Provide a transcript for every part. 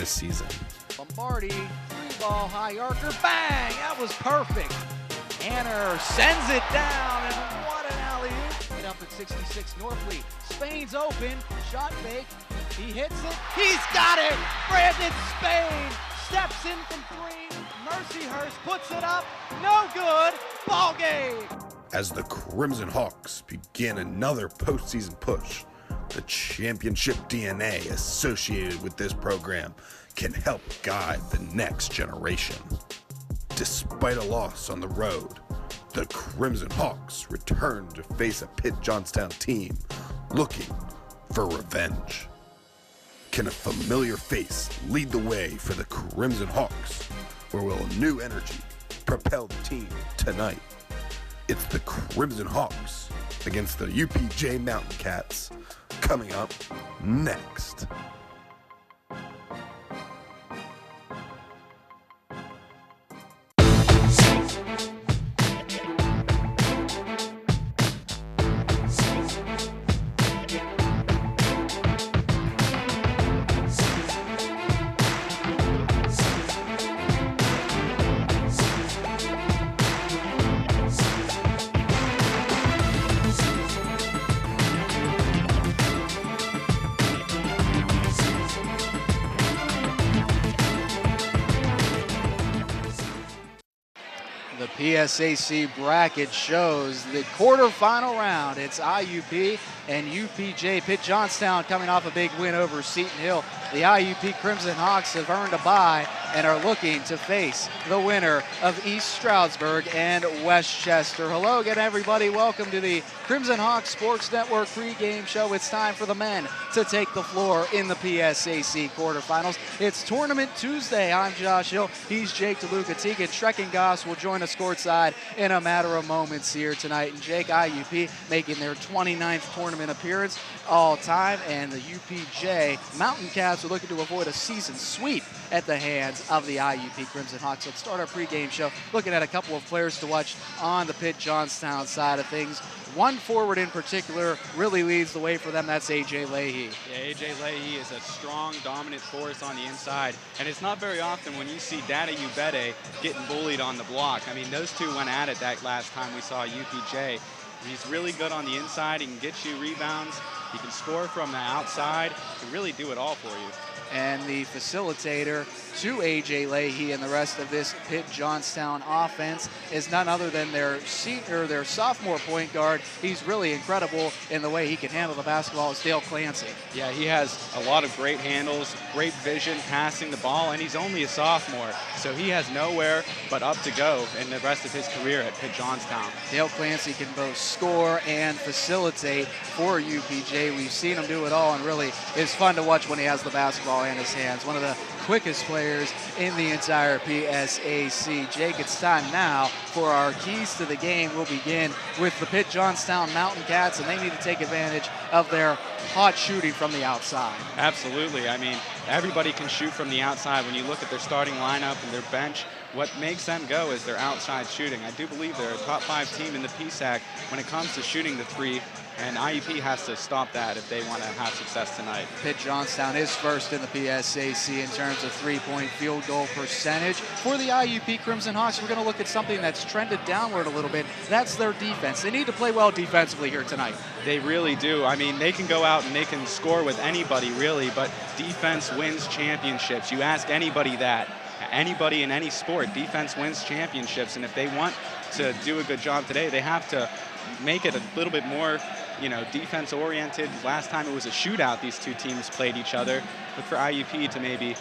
this season. Lombardi, three-ball high archer, bang! That was perfect. Hanner sends it down, and what an alley-oop. Right up at 66, Norfleet. Spain's open, shot fake. He hits it. He's got it! Brandon Spain steps in from three. Mercyhurst puts it up. No good. Ball game. As the Crimson Hawks begin another postseason push, the championship DNA associated with this program can help guide the next generation. Despite a loss on the road, the Crimson Hawks return to face a Pitt-Johnstown team looking for revenge. Can a familiar face lead the way for the Crimson Hawks, or will a new energy propel the team tonight? It's the Crimson Hawks against the UPJ Mountain Cats, coming up next. The PSAC bracket shows the quarterfinal round. It's IUP and UPJ. Pitt-Johnstown coming off a big win over Seton Hill. The IUP Crimson Hawks have earned a bye and are looking to face the winner of East Stroudsburg and Westchester. Hello again, everybody. Welcome to the Crimson Hawks Sports Network pregame show. It's time for the men to take the floor in the PSAC quarterfinals. It's Tournament Tuesday. I'm Josh Hill. He's Jake DeLuca. Tegan Schreckengoss will join us courtside in a matter of moments here tonight. And Jake, IUP making their 29th tournament appearance all time, and the UPJ Mountain Cats are looking to avoid a season sweep at the hands of the IUP Crimson Hawks. Let's start our pregame show looking at a couple of players to watch on the Pitt-Johnstown side of things. One forward in particular really leads the way for them. That's A.J. Leahy. Yeah, A.J. Leahy is a strong, dominant force on the inside, and it's not very often when you see Dada Ubede getting bullied on the block. I mean, those two went at it that last time we saw UPJ. He's really good on the inside. He can get you rebounds. He can score from the outside. He can really do it all for you. And the facilitator to A.J. Leahy and the rest of this Pitt-Johnstown offense is none other than their sophomore point guard. He's really incredible in the way he can handle the basketball. It's Dale Clancy. Yeah, he has a lot of great handles, great vision, passing the ball, and he's only a sophomore, so he has nowhere but up to go in the rest of his career at Pitt-Johnstown. Dale Clancy can both score and facilitate for UPJ. We've seen him do it all, and really is fun to watch when he has the basketball in his hands. One of the quickest players in the entire PSAC. Jake, it's time now for our keys to the game. We'll begin with the Pitt-Johnstown Mountain Cats, and they need to take advantage of their hot shooting from the outside. Absolutely. I mean, everybody can shoot from the outside. When you look at their starting lineup and their bench, what makes them go is their outside shooting. I do believe they're a top 5 team in the PSAC when it comes to shooting the three, and IUP has to stop that if they want to have success tonight. Pitt-Johnstown is first in the PSAC in terms of three-point field goal percentage. For the IUP Crimson Hawks, we're going to look at something that's trended downward a little bit. That's their defense. They need to play well defensively here tonight. They really do. I mean, they can go out and they can score with anybody, really, but defense wins championships. You ask anybody that. Anybody in any sport, defense wins championships, and if they want to do a good job today, they have to make it a little bit more, defense oriented. Last time it was a shootout, these two teams played each other. But for IUP to maybe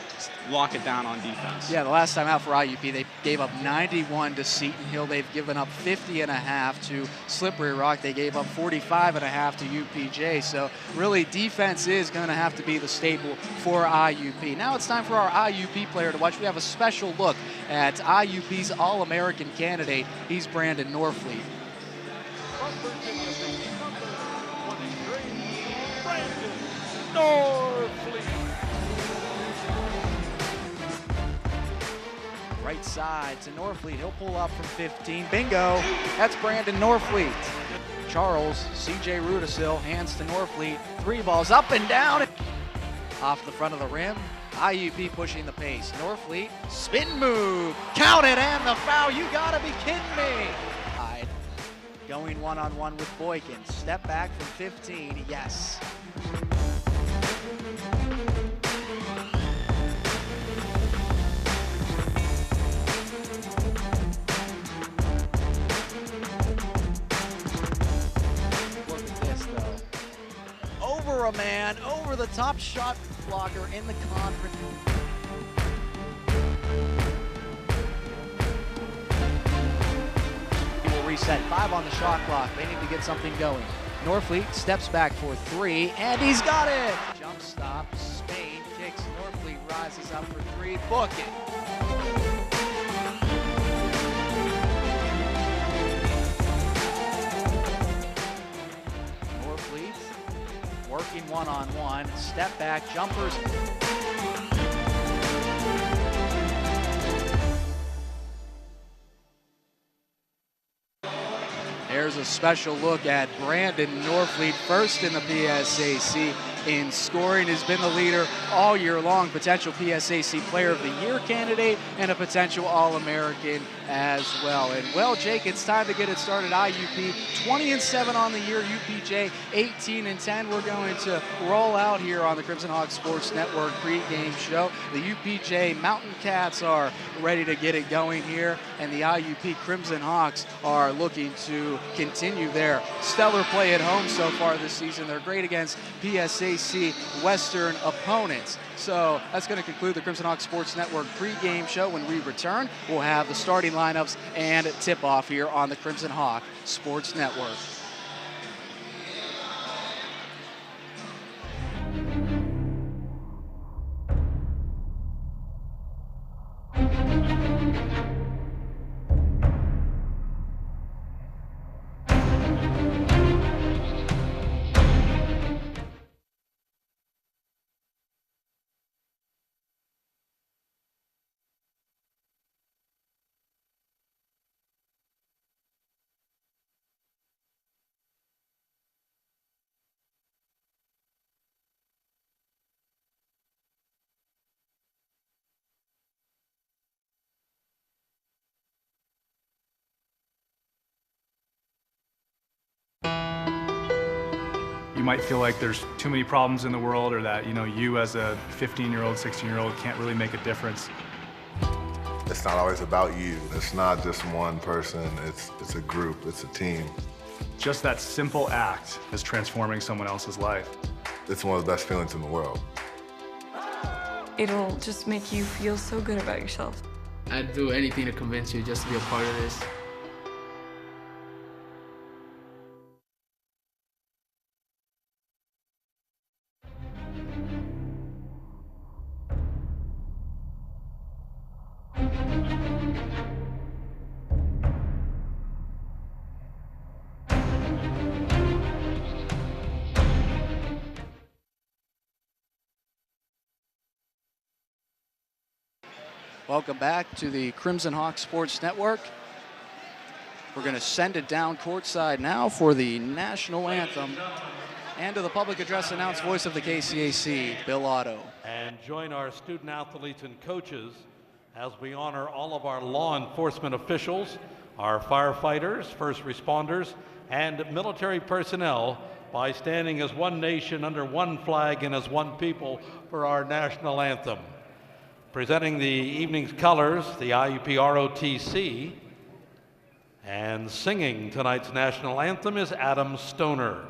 lock it down on defense. Yeah, the last time out for IUP, they gave up 91 to Seton Hill. They've given up 50.5 to Slippery Rock. They gave up 45.5 to UPJ. So really, defense is going to have to be the staple for IUP. Now it's time for our IUP player to watch. We have a special look at IUP's All-American candidate. He's Brandon Norfleet. Right side to Norfleet. He'll pull up from 15. Bingo. That's Brandon Norfleet. Charles, C.J. Rudisil, hands to Norfleet. Three balls up and down. Off the front of the rim. IUP pushing the pace. Norfleet, spin move, count it, and the foul. You gotta be kidding me. Going one-on-one with Boykin. Step back from 15, yes. Look at this, though. Over a man, over the top shot blocker in the conference. Reset, 5 on the shot clock. They need to get something going. Norfleet steps back for 3, and he's got it! Jump stop, Spain kicks, Norfleet rises up for 3, book it. Norfleet working one-on-one, step back, jumpers. There's a special look at Brandon Norfleet, first in the PSAC in scoring, has been the leader all year long, potential PSAC Player of the Year candidate and a potential All-American as well. And well, Jake, it's time to get it started. IUP 20-7 on the year, UPJ 18-10. We're going to roll out here on the Crimson Hawks Sports Network pregame show. The UPJ Mountain Cats are ready to get it going here, and the IUP Crimson Hawks are looking to continue their stellar play at home so far this season. They're great against PSAC Western opponents. So that's going to conclude the Crimson Hawks Sports Network pregame show. When we return, we'll have the starting lineups and tip-off here on the Crimson Hawk Sports Network. You might feel like there's too many problems in the world, or that, you as a 15-year-old, 16-year-old can't really make a difference. It's not always about you. It's not just one person. It's a group. It's a team. Just that simple act is transforming someone else's life. It's one of the best feelings in the world. It'll just make you feel so good about yourself. I'd do anything to convince you just to be a part of this. Welcome back to the Crimson Hawk Sports Network. We're going to send it down courtside now for the national anthem. And to the public address announced voice of the KCAC, Bill Otto. And join our student athletes and coaches as we honor all of our law enforcement officials, our firefighters, first responders, and military personnel by standing as one nation under one flag and as one people for our national anthem. Presenting the evening's colors, the IUP ROTC, and singing tonight's national anthem is Adam Stoner.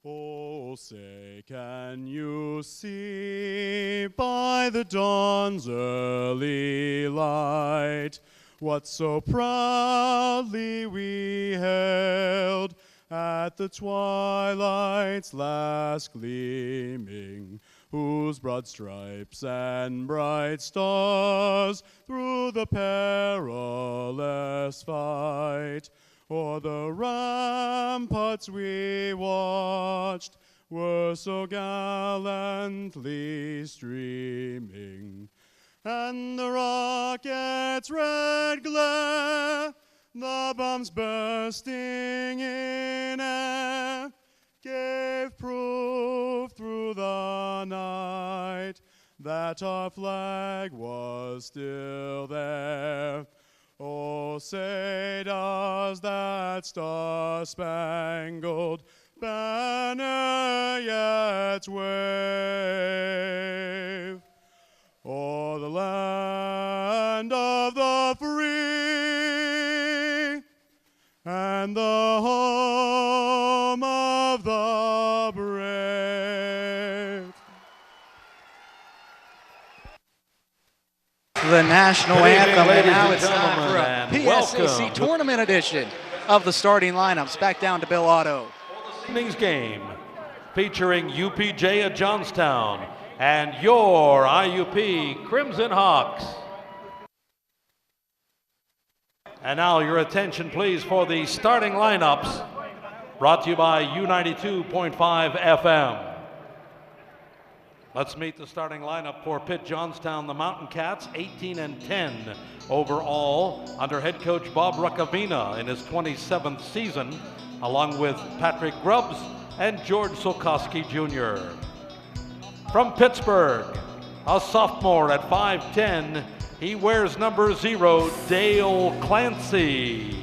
Oh, say, can you see by the dawn's early light what so proudly we hailed at the twilight's last gleaming, whose broad stripes and bright stars through the perilous fight o'er the ramparts we watched were so gallantly streaming, and the rocket's red glare, the bombs bursting in air, gave proof through the night that our flag was still there. Oh, say does that star-spangled banner yet wave o'er the land of the free and the home of the brave. The national anthem, and now it's time for a welcome PSAC tournament edition of the starting lineups. Back down to Bill Otto. Evening's game featuring UPJ of Johnstown and your IUP Crimson Hawks. And now your attention please for the starting lineups, brought to you by U92.5 FM. Let's meet the starting lineup for Pitt-Johnstown, the Mountain Cats, 18-10 overall, under head coach Bob Ruckavina in his 27th season, along with Patrick Grubbs and George Solkowski Jr. From Pittsburgh, a sophomore at 5'10", he wears number 0, Dale Clancy.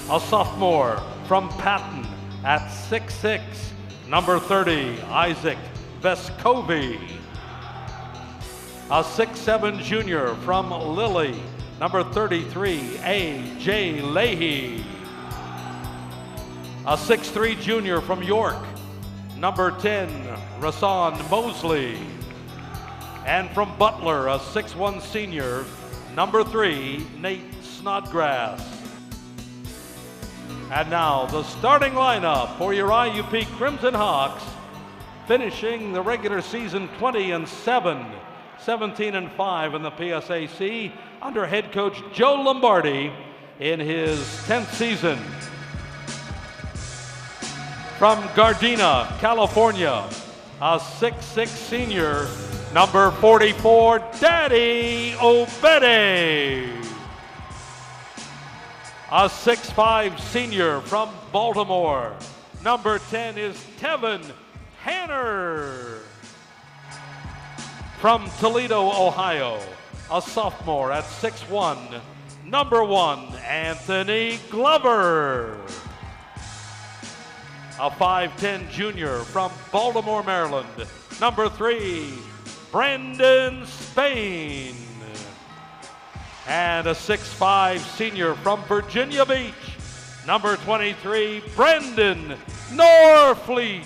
A sophomore from Patton at 6'6", number 30, Isaac Vescovi. A 6'7" junior from Lilly, number 33, A.J. Leahy. A 6'3" junior from York, number 10, Rasan Mosley. And from Butler, a 6'1" senior, number 3, Nate Snodgrass. And now the starting lineup for your IUP Crimson Hawks, finishing the regular season 20-7, 17-5 in the PSAC under head coach Joe Lombardi in his 10th season. From Gardena, California, a 6'6" senior, number 44, Daddy Obede. A 6'5" senior from Baltimore, number 10 is Tevin Hanner. From Toledo, Ohio, a sophomore at 6'1", number 1, Anthony Glover. A 5'10" junior from Baltimore, Maryland, number 3, Brandon Spain. And a 6'5" senior from Virginia Beach, number 23, Brendan Norfleet.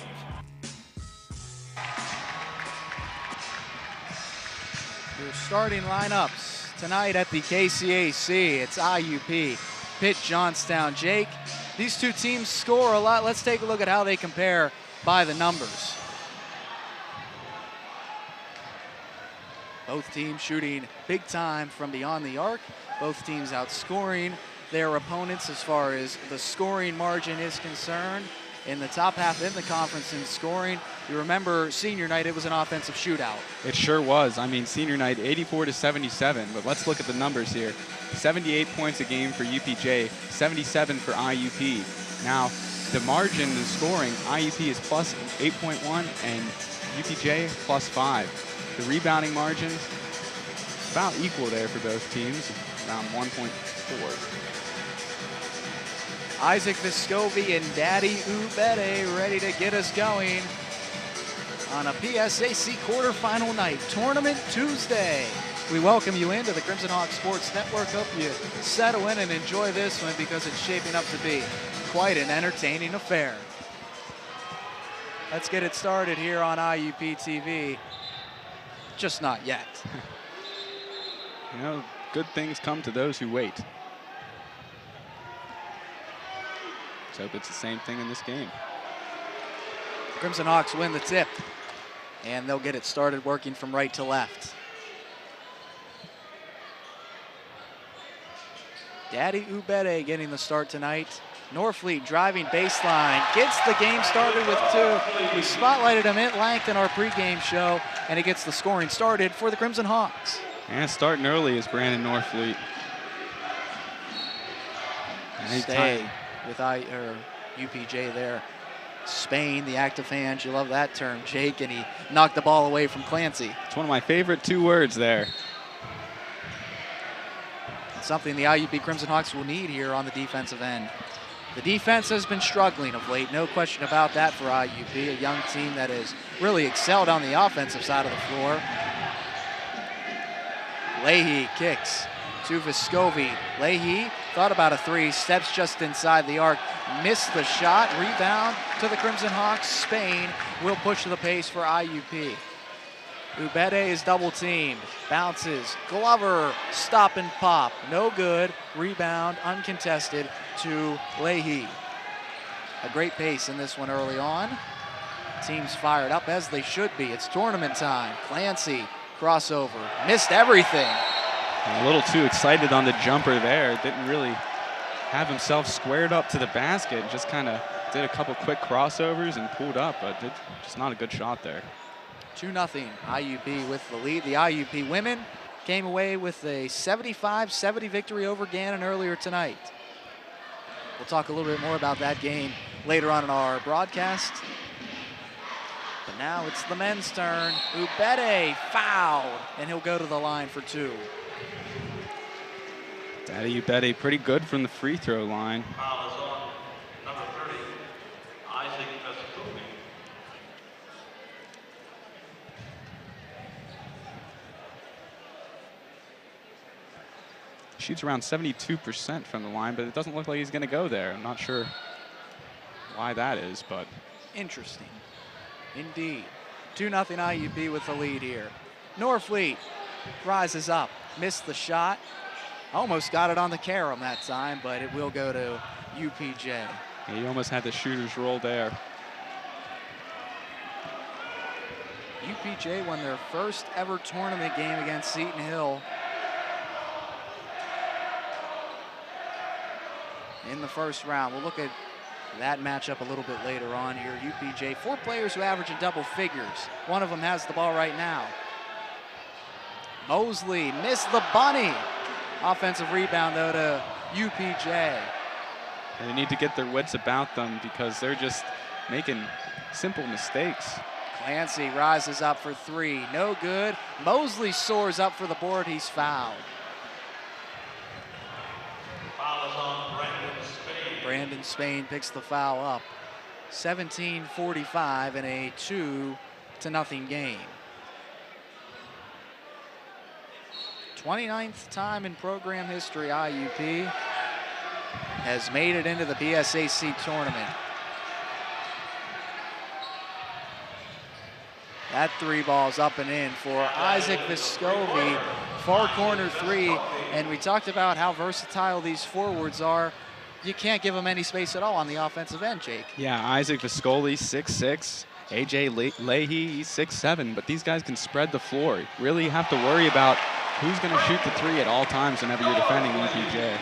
Your starting lineups tonight at the KCAC. It's IUP, Pitt-Johnstown. Jake, these two teams score a lot. Let's take a look at how they compare by the numbers. Both teams shooting big time from beyond the arc. Both teams outscoring their opponents as far as the scoring margin is concerned. In the top half in the conference in scoring, you remember senior night, it was an offensive shootout. It sure was. I mean, senior night, 84-77, but let's look at the numbers here. 78 points a game for UPJ, 77 for IUP. Now, the margin in scoring, IUP is plus 8.1 and UPJ plus 5. The rebounding margin, about equal there for both teams, around 1.4. Isaac Vescovi and Daddy Ubede ready to get us going on a PSAC quarterfinal night, Tournament Tuesday. We welcome you into the Crimson Hawk Sports Network. Hope you settle in and enjoy this one because it's shaping up to be quite an entertaining affair. Let's get it started here on IUP TV. Just not yet. You know, good things come to those who wait. Let's hope it's the same thing in this game. Crimson Hawks win the tip, and they'll get it started working from right to left. Daddy Ubede getting the start tonight. Norfleet driving baseline, gets the game started with 2. We spotlighted him at length in our pregame show, and it gets the scoring started for the Crimson Hawks. And starting early is Brandon Norfleet. Stay with UPJ there. Spain, the active fans, you love that term, Jake, and he knocked the ball away from Clancy. It's one of my favorite 2 words there. It's something the IUP Crimson Hawks will need here on the defensive end. The defense has been struggling of late, no question about that for IUP, a young team that has really excelled on the offensive side of the floor. Leahy kicks to Vescovi. Leahy thought about a 3, steps just inside the arc, missed the shot, rebound to the Crimson Hawks. Spain will push the pace for IUP. Ubede is double teamed, bounces, Glover, stop and pop, no good, rebound, uncontested to Leahy. A great pace in this one early on. Teams fired up as they should be. It's tournament time. Clancy, crossover, missed everything. A little too excited on the jumper there. Didn't really have himself squared up to the basket. Just kind of did a couple quick crossovers and pulled up, but just not a good shot there. 2-0 IUP with the lead. The IUP women came away with a 75-70 victory over Gannon earlier tonight. We'll talk a little bit more about that game later on in our broadcast. But now it's the men's turn. Ubede fouled, and he'll go to the line for 2. Daddy Ubede pretty good from the free throw line. Foul is on number 30, Isaac Vescovi. Shoots around 72% from the line, but it doesn't look like he's going to go there. I'm not sure why that is, but. Interesting. Indeed. 2-0 IUP with the lead here. Norfleet rises up, missed the shot. Almost got it on the carom that time, but it will go to UPJ. Yeah, he almost had the shooter's roll there. UPJ won their first ever tournament game against Seton Hill in the first round. We'll look at that matchup a little bit later on here. UPJ, 4 players who average in double figures. One of them has the ball right now. Mosley missed the bunny. Offensive rebound, though, to UPJ. They need to get their wits about them because they're just making simple mistakes. Clancy rises up for 3. No good. Mosley soars up for the board. He's fouled. Foul is on Brandon Spain. Brandon Spain picks the foul up. 17:45 in a 2-0 game. 29th time in program history IUP has made it into the PSAC tournament. That 3 ball's up and in for Isaac Vescovi, far corner 3. And we talked about how versatile these forwards are. You can't give them any space at all on the offensive end, Jake. Yeah, Isaac Vescoli, 6'6". AJ Leahy, he's 6'7", but these guys can spread the floor. You really have to worry about who's going to shoot the 3 at all times whenever you're defending UPJ.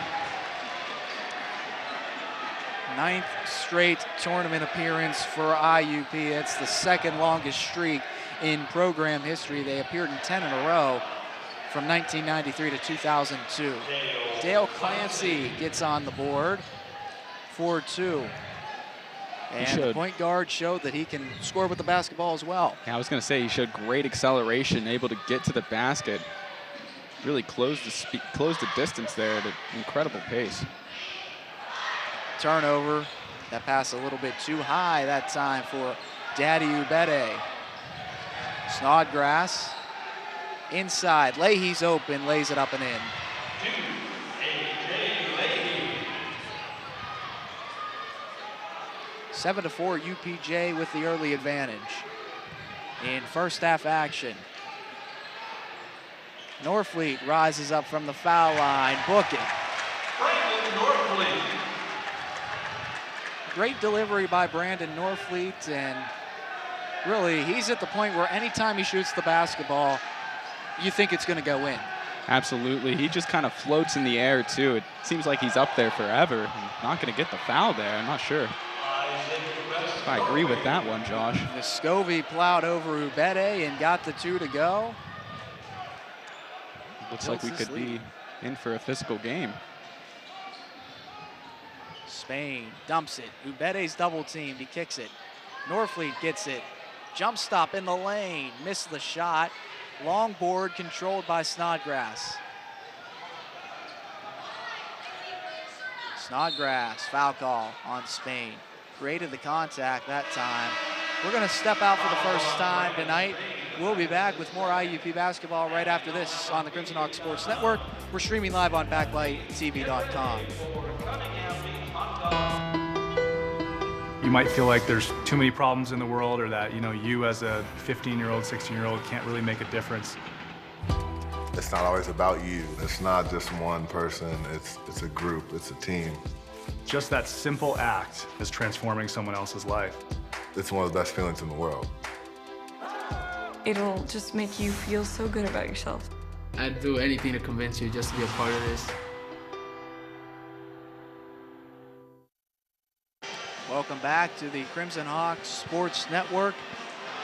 9th straight tournament appearance for IUP. It's the 2nd longest streak in program history. They appeared in 10 in a row from 1993 to 2002. Dale Clancy gets on the board for 2. And the point guard showed that he can score with the basketball as well. Yeah, I was going to say he showed great acceleration, able to get to the basket, really closed the distance there at an incredible pace. Turnover. That pass a little bit too high that time for Daddy Ubede. Snodgrass inside. Leahy's open, lays it up and in. 7-4 UPJ with the early advantage in first half action. Norfleet rises up from the foul line, booking. Brandon Norfleet. Great delivery by Brandon Norfleet, and really he's at the point where anytime he shoots the basketball, you think it's going to go in. Absolutely. He just kind of floats in the air, too. It seems like he's up there forever. Not going to get the foul there. I'm not sure if I agree with that one, Josh. Vescovi plowed over Ubede and got the 2 to go. Looks like we could be in for a physical game. Spain dumps it. Ubede's double teamed. He kicks it. Norfleet gets it. Jump stop in the lane. Missed the shot. Long board controlled by Snodgrass. Snodgrass, foul call on Spain. Created the contact that time. We're going to step out for the first time tonight. We'll be back with more IUP basketball right after this on the Crimson Hawk Sports Network. We're streaming live on BacklightTV.com. You might feel like there's too many problems in the world, or that, you as a 15-year-old, 16-year-old can't really make a difference. It's not always about you. It's not just one person. It's a group. It's a team. Just that simple act is transforming someone else's life. It's one of the best feelings in the world. It'll just make you feel so good about yourself. I'd do anything to convince you just to be a part of this. Welcome back to the Crimson Hawks Sports Network.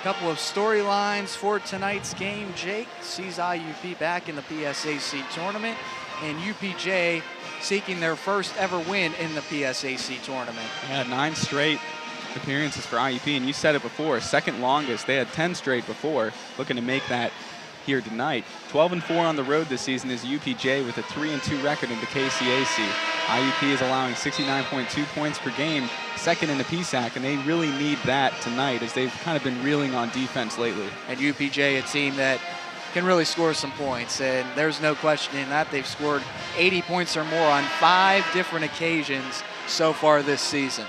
A couple of storylines for tonight's game. Jake sees IUP back in the PSAC tournament, and UPJ seeking their first ever win in the PSAC tournament. Yeah, 9 straight appearances for IUP, and you said it before, second longest. They had 10 straight before, looking to make that here tonight. 12-4 on the road this season is UPJ with a 3-2 record in the KCAC. IUP is allowing 69.2 points per game, second in the PSAC, and they really need that tonight as they've kind of been reeling on defense lately. And UPJ, a team that can really score some points, and there's no question in that. They've scored 80 points or more on 5 different occasions so far this season.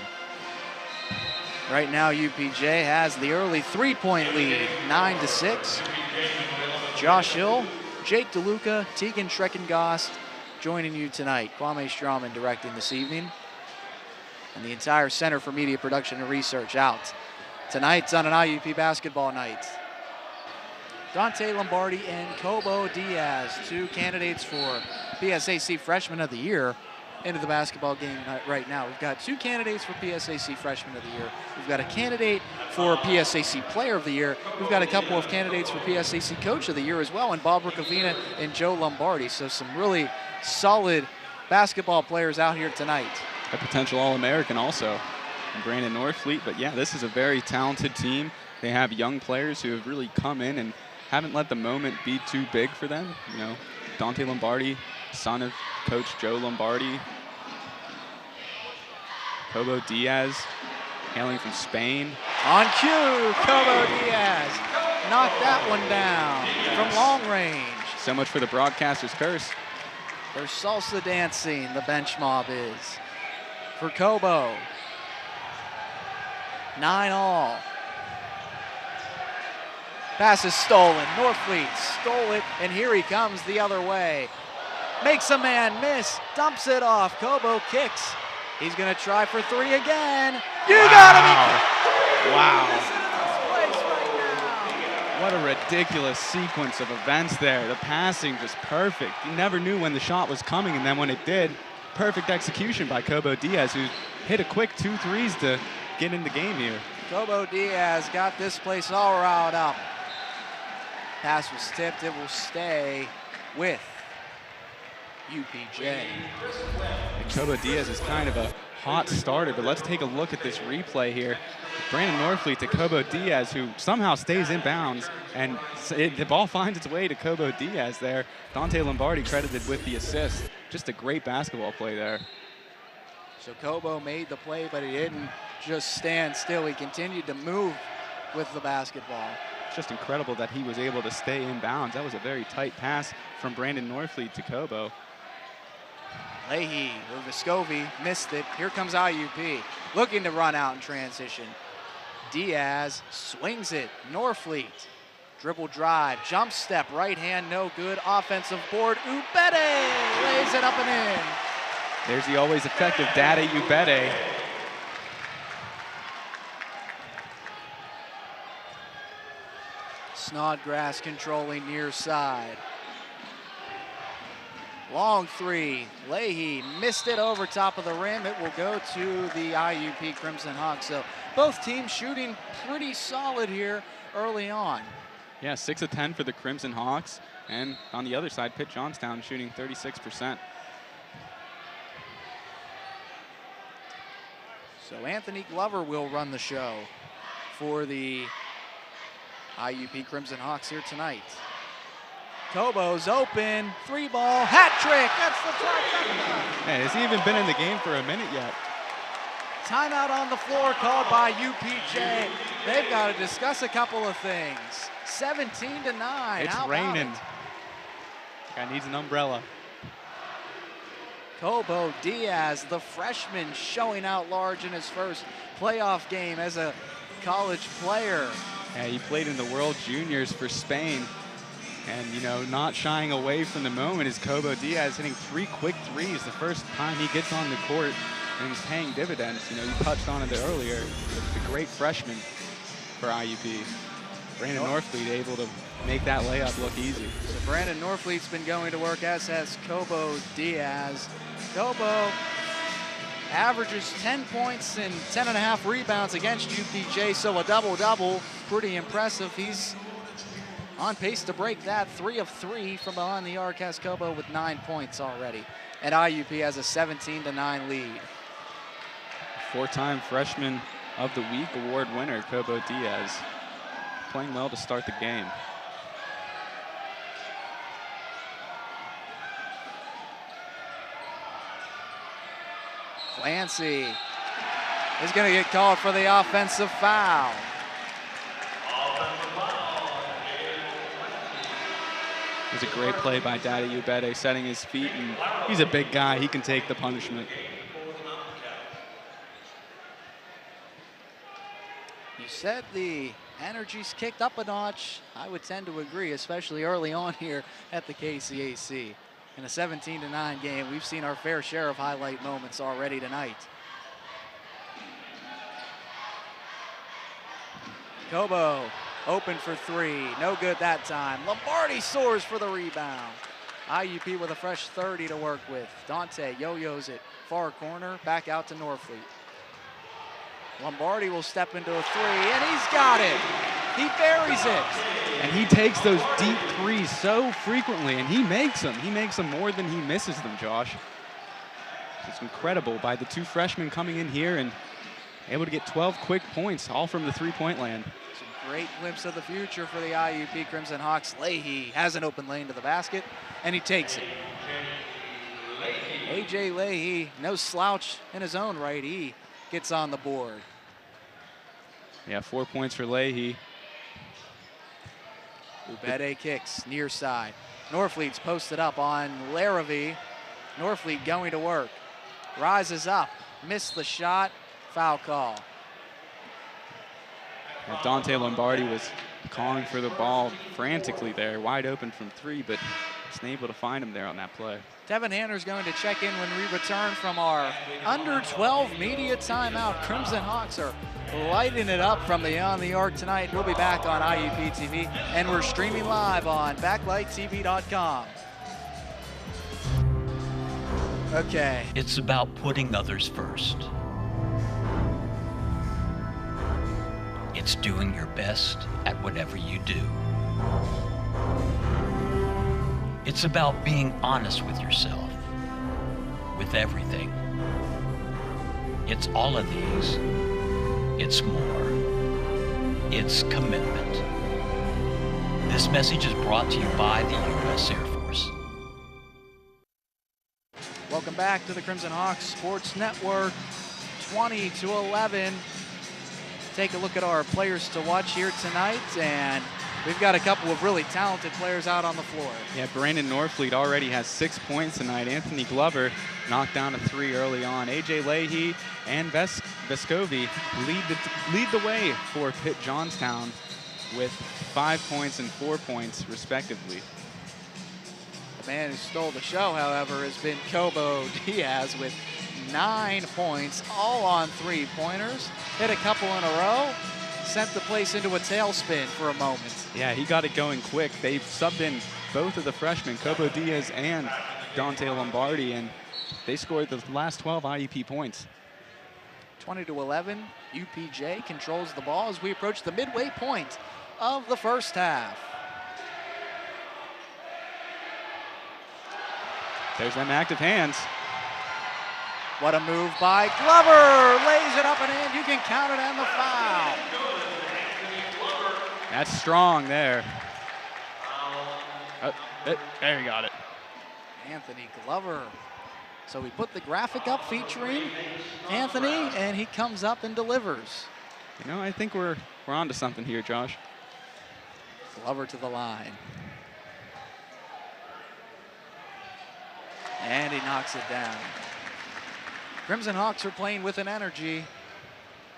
Right now, UPJ has the early 3-point lead, 9-6. Josh Hill, Jake DeLuca, Tegan Schreckengost joining you tonight. Kwame Strauman directing this evening. And the entire Center for Media Production and Research out. Tonight's on an IUP basketball night. Dante Lombardi and Kobo Diaz, 2 candidates for PSAC Freshman of the Year, into the basketball game right now. We've got 2 candidates for PSAC Freshman of the Year. We've got a candidate for PSAC Player of the Year. We've got a couple of candidates for PSAC Coach of the Year as well, and Bob Ricovina and Joe Lombardi. So some really solid basketball players out here tonight. A potential All-American also, Brandon Norfleet. But yeah, this is a very talented team. They have young players who have really come in and haven't let the moment be too big for them. Dante Lombardi, son of Coach Joe Lombardi. Kobo Diaz, hailing from Spain. On cue, Kobo Diaz knocked that one down from long range. So much for the broadcaster's curse. There's salsa dancing, the bench mob is. For Kobo, 9-all. Pass is stolen. Norfleet stole it, and here he comes the other way. Makes a man miss, dumps it off. Kobo kicks. He's going to try for 3 again. You got him! Wow. What a ridiculous sequence of events there. The passing just perfect. You never knew when the shot was coming, and then when it did, perfect execution by Kobo Diaz, who hit a quick 2 threes to get in the game here. Kobo Diaz got this place all riled up. Pass was tipped. It will stay with UPJ. And Kobo Diaz is kind of a hot starter, but let's take a look at this replay here. Brandon Norfleet to Kobo Diaz, who somehow stays in bounds, and the ball finds its way to Kobo Diaz there. Dante Lombardi credited with the assist. Just a great basketball play there. So Kobo made the play, but he didn't just stand still. He continued to move with the basketball. It's just incredible that he was able to stay in bounds. That was a very tight pass from Brandon Norfleet to Kobo. Leahy or Vescovi missed it. Here comes IUP looking to run out in transition. Diaz swings it. Norfleet, dribble drive, jump step, right hand, no good. Offensive board, Ubede lays it up and in. There's the always effective Dada Ubede. Snodgrass controlling near side. Long three. Leahy missed it over top of the rim. It will go to the IUP Crimson Hawks. So both teams shooting pretty solid here early on. Yeah, 6 of 10 for the Crimson Hawks. And on the other side, Pitt-Johnstown shooting 36%. So Anthony Glover will run the show for the IUP Crimson Hawks here tonight. Kobo's open, 3-ball, hat trick, that's the trifecta. Hey, has he even been in the game for a minute yet? Timeout on the floor called by UPJ. They've got to discuss a couple of things. 17-9. It's raining. Guy needs an umbrella. Kobo Diaz, the freshman, showing out large in his first playoff game as a college player. Yeah, he played in the World Juniors for Spain. And, you know, not shying away from the moment is Kobo Diaz hitting 3 quick threes the first time he gets on the court, and he's paying dividends. You know, you touched on it earlier. The great freshman for IUP. Brandon Norfleet able to make that layup look easy. So Brandon Norfleet's been going to work, as has Kobo Diaz. Kobo averages 10 points and 10.5 rebounds against UPJ, so a double-double, pretty impressive. He's on pace to break that. 3 of 3 from behind the arc, has Kobo with 9 points already. And IUP has a 17-9 lead. 4-time Freshman of the Week award winner, Kobo Diaz, playing well to start the game. Clancy is going to get called for the offensive foul. It was a great play by Daddy Ubede, setting his feet, and he's a big guy. He can take the punishment. You said the energy's kicked up a notch. I would tend to agree, especially early on here at the KCAC. In a 17-9 game, we've seen our fair share of highlight moments already tonight. Kobo open for 3, no good that time. Lombardi soars for the rebound. IUP with a fresh 30 to work with. Dante yo-yos it, far corner, back out to Norfleet. Lombardi will step into a 3, and he's got it. He buries it. And he takes those deep threes so frequently, and he makes them. He makes them more than he misses them, Josh. It's incredible by the 2 freshmen coming in here and able to get 12 quick points, all from the three-point land. It's a great glimpse of the future for the IUP Crimson Hawks. Leahy has an open lane to the basket, and he takes it. A.J. Leahy, no slouch in his own right. He gets on the board. Yeah, 4 points for Leahy. Ubede kicks near side. Norfleet's posted up on Larrabee. Norfleet going to work. Rises up, missed the shot, foul call. Yeah, Dante Lombardi was calling for the ball frantically there, wide open from 3, but wasn't able to find him there on that play. Devin Hanner's going to check in when we return from our under 12 media timeout. Crimson Hawks are lighting it up from beyond the arc tonight. We'll be back on IUP TV, and we're streaming live on backlighttv.com. Okay. It's about putting others first. It's doing your best at whatever you do. It's about being honest with yourself, with everything. It's all of these. It's more. It's commitment. This message is brought to you by the U.S. Air Force. Welcome back to the Crimson Hawks Sports Network. 20-11. Take a look at our players to watch here tonight, and we've got a couple of really talented players out on the floor. Yeah, Brandon Norfleet already has 6 points tonight. Anthony Glover knocked down a 3 early on. A.J. Leahy and Vescovi lead the way for Pitt-Johnstown with 5 points and 4 points, respectively. The man who stole the show, however, has been Kobo Diaz with 9 points, all on 3-pointers. Hit a couple in a row, sent the place into a tailspin for a moment. Yeah, he got it going quick. They've subbed in both of the freshmen, Kobo Diaz and Dante Lombardi, and they scored the last 12 IUP points. 20-11, UPJ controls the ball as we approach the midway point of the first half. There's them active hands. What a move by Glover, lays it up and in, you can count it and the foul. That's strong there. There you got it. Anthony Glover. So we put the graphic up featuring Anthony, and he comes up and delivers. You know, I think we're onto something here, Josh. Glover to the line. And he knocks it down. Crimson Hawks are playing with an energy.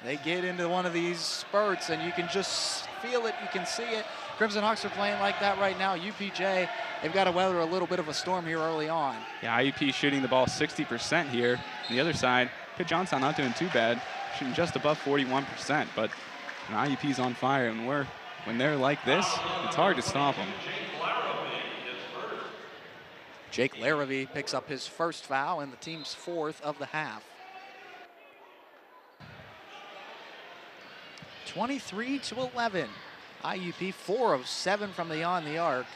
They get into one of these spurts, and you can just feel it, you can see it. Crimson Hawks are playing like that right now. UPJ, they've got to weather a little bit of a storm here early on. Yeah, IUP shooting the ball 60% here. On the other side, Pitt-Johnstown not doing too bad, shooting just above 41%, but IUP's on fire, and when they're like this, it's hard to stop them. Jake Larrabee picks up his first foul and the team's fourth of the half. 23-11. IUP 4 of 7 from beyond the arc.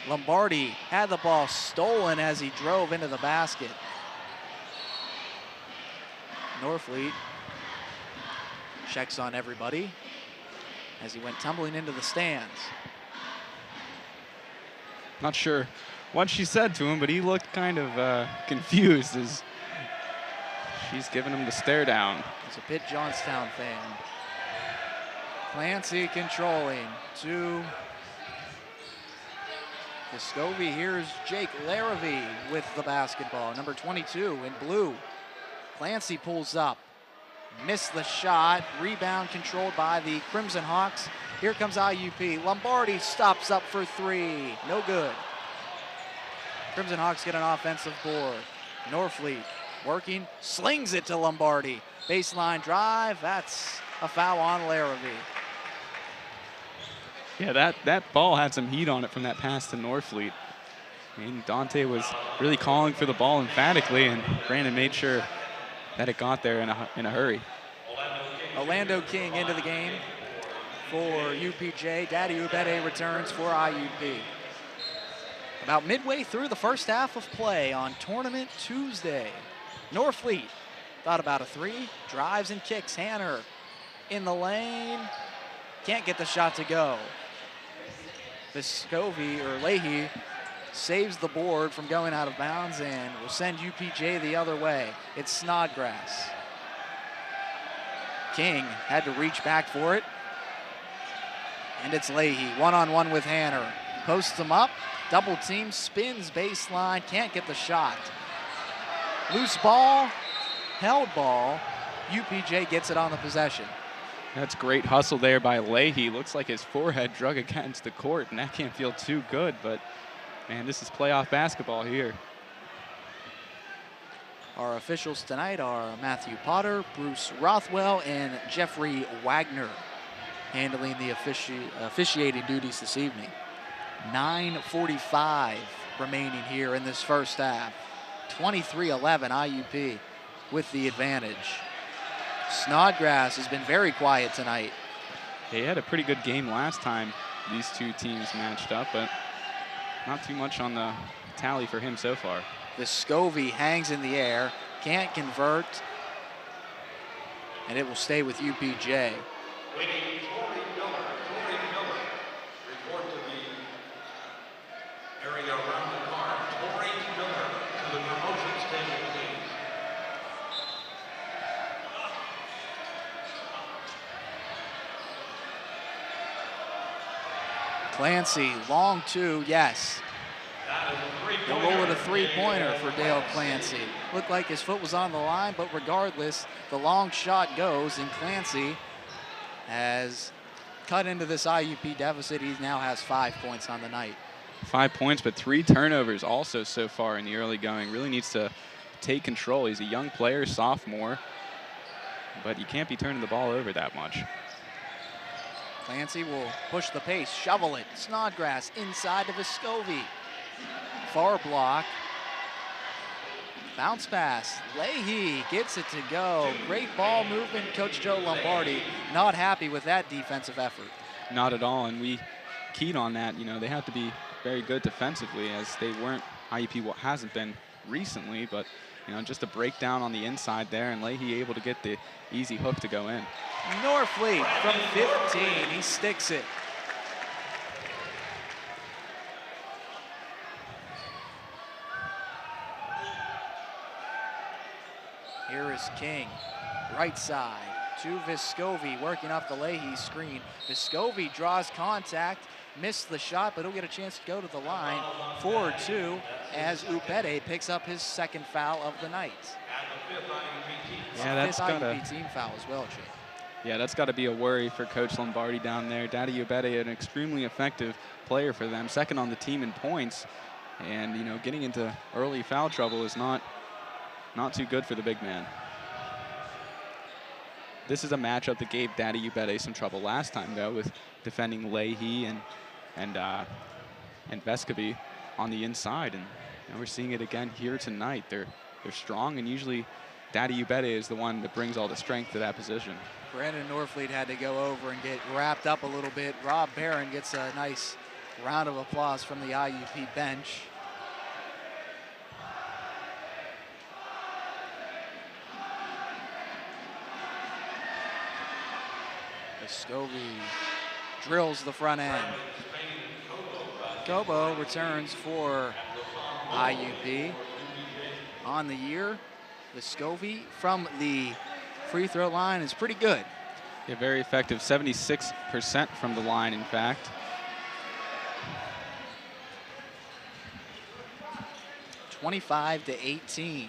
Lombardi had the ball stolen as he drove into the basket. Norfleet checks on everybody as he went tumbling into the stands. Not sure what she said to him, but he looked kind of confused as she's giving him the stare down. He's a Pitt-Johnstown fan. Clancy controlling to Vescovi. Here's Jake Larrabee with the basketball. Number 22 in blue. Clancy pulls up. Missed the shot. Rebound controlled by the Crimson Hawks. Here comes IUP. Lombardi stops up for three. No good. Crimson Hawks get an offensive board. Norfleet working, slings it to Lombardi. Baseline drive, that's a foul on Larrabee. Yeah, that ball had some heat on it from that pass to Norfleet. I mean, Dante was really calling for the ball emphatically, and Brandon made sure that it got there in a hurry. Orlando King into the game for UPJ. Daddy Ubede returns for IUP. About midway through the first half of play on Tournament Tuesday. Norfleet thought about a three, drives and kicks. Hanner in the lane, can't get the shot to go. Vescovi or Leahy saves the board from going out of bounds and will send UPJ the other way. It's Snodgrass. King had to reach back for it. And it's Leahy, one-on-one with Hanner. Posts him up, double team, spins baseline, can't get the shot. Loose ball, held ball. UPJ gets it on the possession. That's great hustle there by Leahy. Looks like his forehead drug against the court, and that can't feel too good, but man, this is playoff basketball here. Our officials tonight are Matthew Potter, Bruce Rothwell, and Jeffrey Wagner handling the officiating duties this evening. 9:45 remaining here in this first half. 23-11 IUP with the advantage. Snodgrass has been very quiet tonight. They had a pretty good game last time these two teams matched up, but not too much on the tally for him so far. Vescovi hangs in the air, can't convert, and it will stay with UPJ. Area around the car. Tori Miller to the promotions table, please. Clancy, long two, yes. They'll roll it a three-pointer for Dale Clancy. Looked like his foot was on the line, but regardless, the long shot goes, and Clancy has cut into this IUP deficit. He now has 5 points on the night. 5 points, but 3 turnovers also so far in the early going. Really needs to take control. He's a young player, sophomore, but you can't be turning the ball over that much. Clancy will push the pace, shovel it. Snodgrass inside to Vescovi. Far block, Bounce pass. Leahy gets it to go. Great ball movement. Coach Joe Lombardi not happy with that defensive effort. Not at all, and we keyed on that. You know, they have to be very good defensively, as they weren't. IUP hasn't been recently, but you know, just a breakdown on the inside there, and Leahy able to get the easy hook to go in. Norfleet from 15, he sticks it. Here is King, right side to Vescovi, working off the Leahy screen. Vescovi draws contact, missed the shot, but he'll get a chance to go to the line. 4-2 as Ubede picks up his second foul of the night. Yeah, that's got IUP team foul as well, Jake. Yeah, that's got to be a worry for Coach Lombardi down there. Daddy Ubede, an extremely effective player for them, second on the team in points, and you know, getting into early foul trouble is not too good for the big man. This is a matchup that gave Daddy Ubede some trouble last time, though, with defending Leahy and Vescovi on the inside, and you know, we're seeing it again here tonight. They're strong, and usually Daddy Ubede is the one that brings all the strength to that position. Brandon Norfleet had to go over and get wrapped up a little bit. Rob Barron gets a nice round of applause from the IUP bench. Vescovi drills the front end. Kobo returns for IUP. On the year, Vescovi from the free throw line is pretty good. Yeah, very effective, 76% from the line, in fact. 25-18.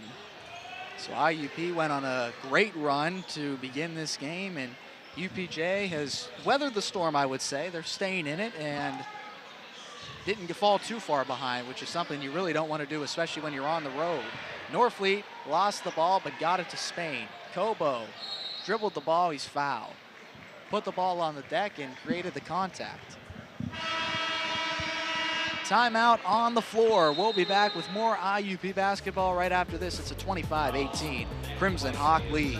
So IUP went on a great run to begin this game, and UPJ has weathered the storm, I would say. They're staying in it and didn't fall too far behind, which is something you really don't want to do, especially when you're on the road. Norfleet lost the ball but got it to Spain. Kobo dribbled the ball, he's fouled. Put the ball on the deck and created the contact. Timeout on the floor. We'll be back with more IUP basketball right after this. It's a 25-18 Crimson Hawk lead.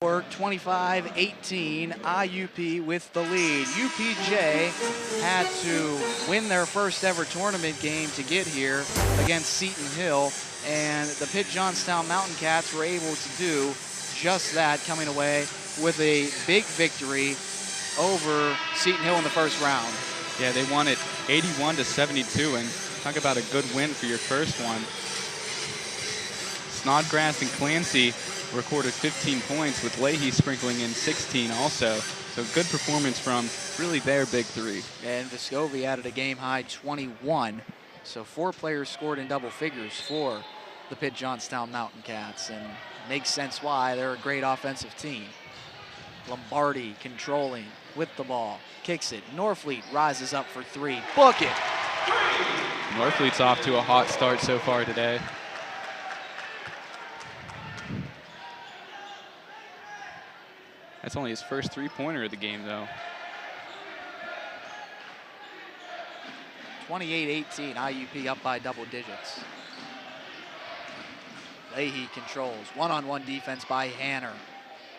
Work 25-18, IUP with the lead. UPJ had to win their first ever tournament game to get here against Seton Hill, and the Pitt-Johnstown Mountain Cats were able to do just that, coming away with a big victory over Seton Hill in the first round. Yeah, they won it 81-72, and talk about a good win for your first one. Snodgrass and Clancy recorded 15 points, with Leahy sprinkling in 16 also. So good performance from really their big three. And Vescovi added a game-high 21. So 4 players scored in double figures for the Pitt-Johnstown Mountain Cats, and makes sense why. They're a great offensive team. Lombardi controlling with the ball, kicks it. Norfleet rises up for 3. Book it! Norfleet's off to a hot start so far today. That's only his first three-pointer of the game, though. 28-18, IUP up by double digits. Leahy controls. One-on-one defense by Hanner.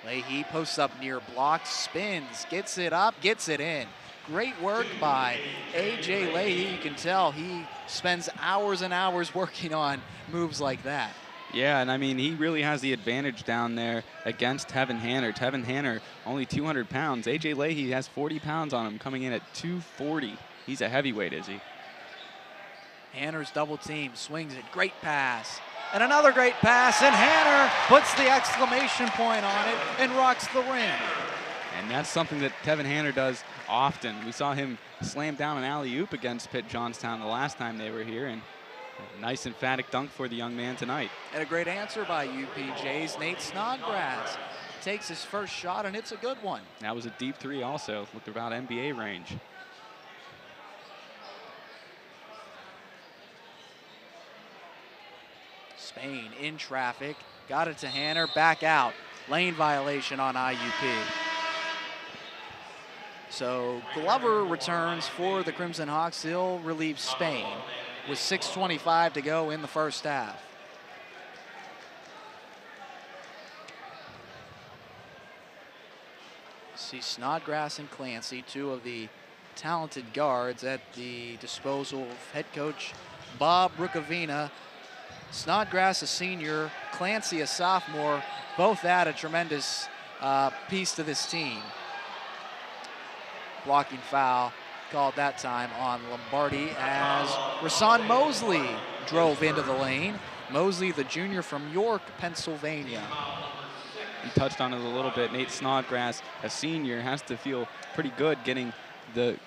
Leahy posts up near, blocks, spins, gets it up, gets it in. Great work by A.J. Leahy. You can tell he spends hours and hours working on moves like that. Yeah, and I mean, he really has the advantage down there against Tevin Hanner. Tevin Hanner, only 200 pounds. A.J. Leahy has 40 pounds on him, coming in at 240. He's a heavyweight, is he? Hanner's double team, swings it, great pass. And another great pass, and Hanner puts the exclamation point on it and rocks the rim. And that's something that Tevin Hanner does often. We saw him slam down an alley-oop against Pitt-Johnstown the last time they were here, and a nice emphatic dunk for the young man tonight. And a great answer by UPJ's Nate Snodgrass. Takes his first shot, and it's a good one. That was a deep three also, looked about NBA range. Spain in traffic, got it to Hanner, back out. Lane violation on IUP. So Glover returns for the Crimson Hawks. He'll relieve Spain with 6:25 to go in the first half. See Snodgrass and Clancy, two of the talented guards at the disposal of head coach Bob Rukavina. Snodgrass, a senior, Clancy, a sophomore, both add a tremendous piece to this team. Blocking foul called that time on Lombardi as Rasan Mosley drove into the lane. Mosley, the junior from York, Pennsylvania. You touched on it a little bit. Nate Snodgrass, a senior, has to feel pretty good getting their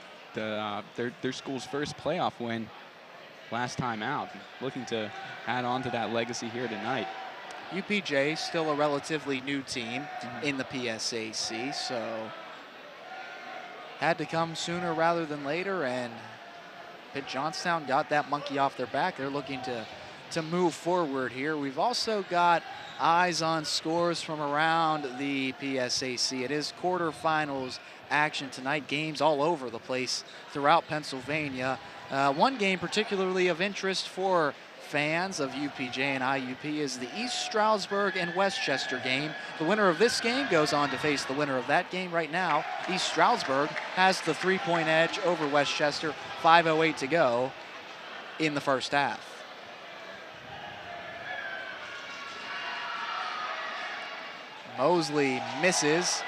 school's first playoff win last time out. Looking to add on to that legacy here tonight. UPJ, still a relatively new team in the PSAC, so had to come sooner rather than later, and Pitt-Johnstown got that monkey off their back. They're looking to move forward here. We've also got eyes on scores from around the PSAC. It is quarterfinals action tonight, games all over the place throughout Pennsylvania. One game particularly of interest for fans of UPJ and IUP is the East Stroudsburg and Westchester game. The winner of this game goes on to face the winner of that game. Right now, East Stroudsburg has the 3-point edge over Westchester, 5:08 to go in the first half. Mosley misses.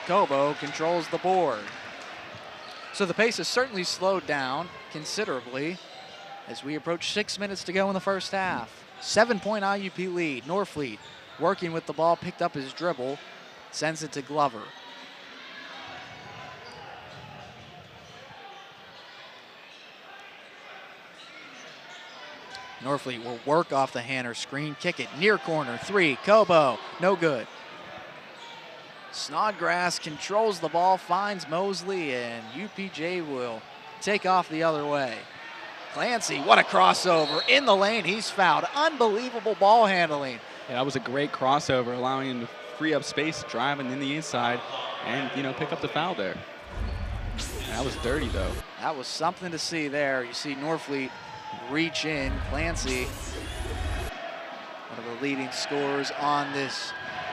Kobo controls the board. So the pace has certainly slowed down considerably as we approach 6 minutes to go in the first half. 7-point IUP lead. Norfleet working with the ball, picked up his dribble, sends it to Glover. Norfleet will work off the Hanner screen, kick it near corner, three, Kobo, no good. Snodgrass controls the ball, finds Mosley, and UPJ will take off the other way. Clancy, what a crossover in the lane, he's fouled. Unbelievable ball handling. Yeah, that was a great crossover, allowing him to free up space, driving in the inside, and pick up the foul there. That was dirty though. That was something to see there. You see Norfleet reach in. Clancy, one of the leading scorers on this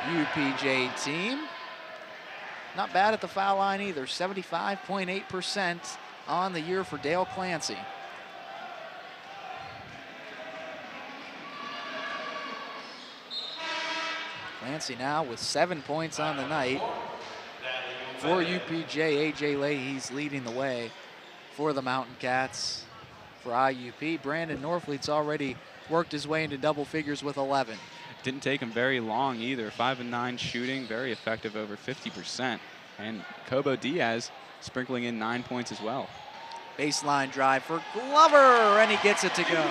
UPJ team. Not bad at the foul line either. 75.8% on the year for Dale Clancy. Clancy now with 7 points on the night. For UPJ, A.J. Leahy's leading the way for the Mountain Cats. For IUP, Brandon Norfleet's already worked his way into double figures with 11. Didn't take him very long either. 5 and 9 shooting, very effective, over 50%. And Kobo Diaz sprinkling in 9 points as well. Baseline drive for Glover, and he gets it to go.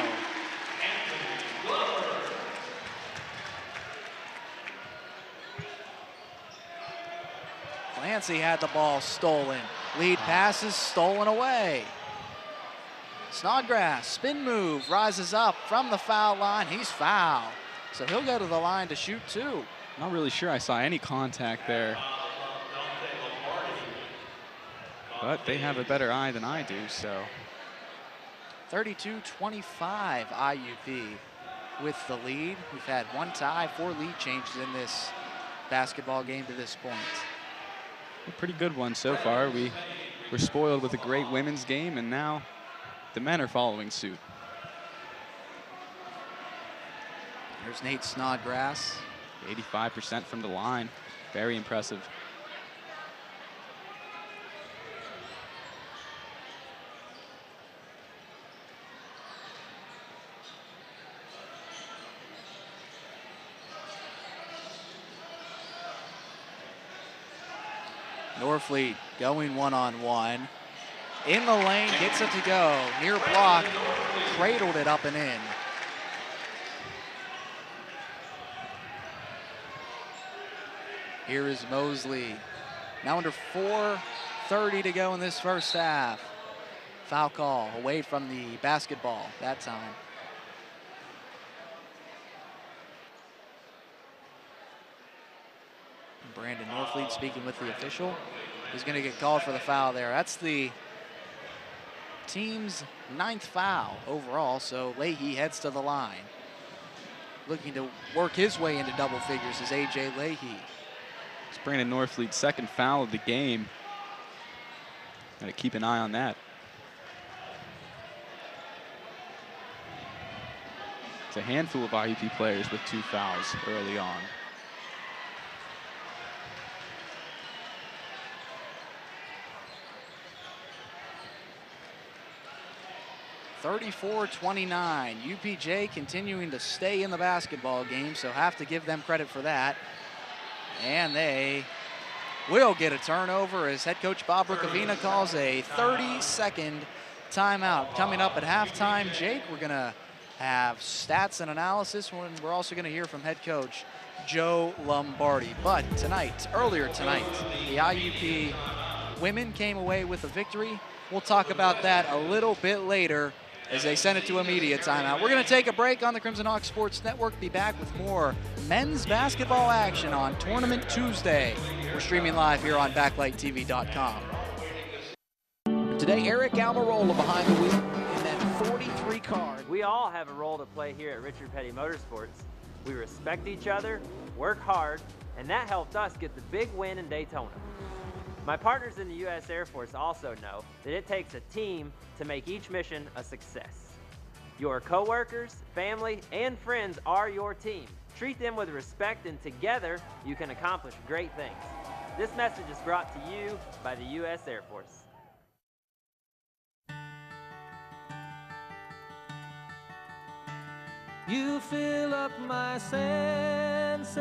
Clancy had the ball stolen. Lead passes stolen away. Snodgrass, spin move, rises up from the foul line. He's fouled. So he'll go to the line to shoot two. Not really sure I saw any contact there. But they have a better eye than I do, so. 32-25 IUP with the lead. We've had one tie, 4 lead changes in this basketball game to this point. A pretty good one so far. We were spoiled with a great women's game, and now the men are following suit. There's Nate Snodgrass. 85% from the line. Very impressive. Norfleet going one-on-one. In the lane, gets it to go. Near block, cradled it up and in. Here is Mosley. Now under 4:30 to go in this first half. Foul call away from the basketball that time. Brandon Norfleet speaking with the official. He's going to get called for the foul there. That's the team's 9th foul overall, so Leahy heads to the line. Looking to work his way into double figures is A.J. Leahy. It's Brandon Norfleet's 2nd foul of the game. Got to keep an eye on that. It's a handful of IUP players with 2 fouls early on. (34-29). UPJ continuing to stay in the basketball game, so have to give them credit for that. And they will get a turnover as head coach Bob Ricavina calls a 30-second timeout. Coming up at halftime, Jake, we're going to have stats and analysis, and we're also going to hear from head coach Joe Lombardi. But tonight, earlier tonight, the IUP women came away with a victory. We'll talk about that a little bit later as they send it to a media timeout. We're going to take a break on the Crimson Hawk Sports Network. Be back with more men's basketball action on Tournament Tuesday. We're streaming live here on BacklightTV.com. Today, Eric Almirola behind the wheel in that 43 car. We all have a role to play here at Richard Petty Motorsports. We respect each other, work hard, and that helped us get the big win in Daytona. My partners in the U.S. Air Force also know that it takes a team to make each mission a success. Your coworkers, family, and friends are your team. Treat them with respect, and together you can accomplish great things. This message is brought to you by the U.S. Air Force. You fill up my senses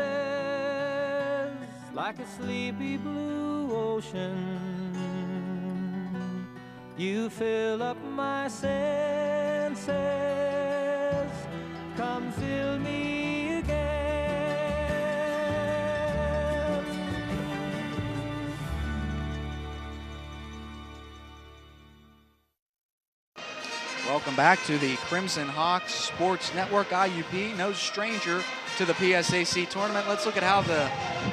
like a sleepy blue ocean. You fill up my senses. Come fill me again. Welcome back to the Crimson Hawks Sports Network. IUP, no stranger to the PSAC tournament. Let's look at how the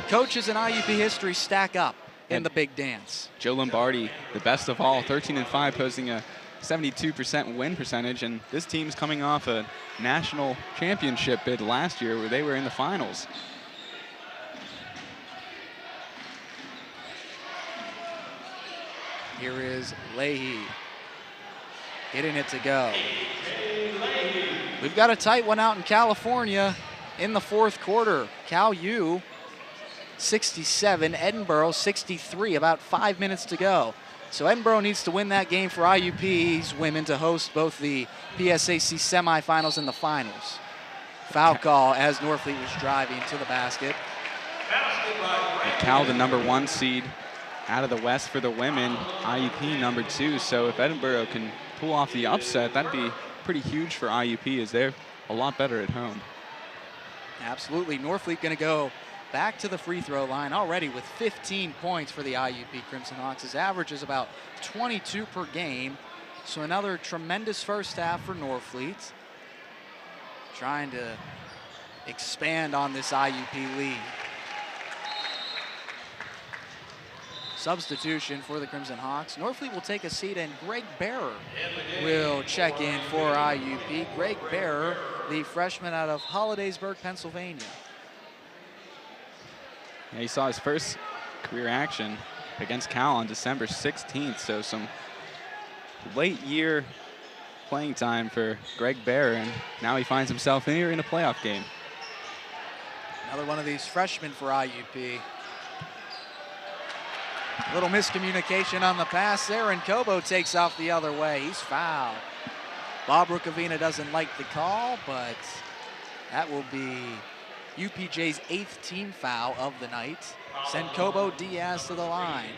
coaches in IUP history stack up in the big dance. Joe Lombardi, the best of all, 13-5, posting a 72% win percentage, and this team's coming off a national championship bid last year where they were in the finals. Here is Leahy getting it to go. We've got a tight one out in California in the 4th quarter. Cal U 67, Edinburgh 63, about 5 minutes to go. So Edinburgh needs to win that game for IUP's women to host both the PSAC semifinals and the finals. Foul call as Norfleet was driving to the basket. Cal, the #1 seed out of the West for the women, IUP #2. So if Edinburgh can pull off the upset, that'd be pretty huge for IUP as they're a lot better at home. Absolutely. Norfleet going to go back to the free throw line already with 15 points for the IUP Crimson Hawks. His average is about 22 per game. So another tremendous first half for Norfleet. Trying to expand on this IUP lead. Substitution for the Crimson Hawks. Norfleet will take a seat, and Greg Bearer will check in for IUP. Greg Bearer, the freshman out of Hollidaysburg, Pennsylvania. Yeah, he saw his first career action against Cal on December 16th, so some late year playing time for Greg Bearer, and now he finds himself here in a playoff game. Another one of these freshmen for IUP. Little miscommunication on the pass there, and Kobo takes off the other way. He's fouled. Bob Rukavina doesn't like the call, but that will be UPJ's 8th team foul of the night. Send Kobo Diaz to the line.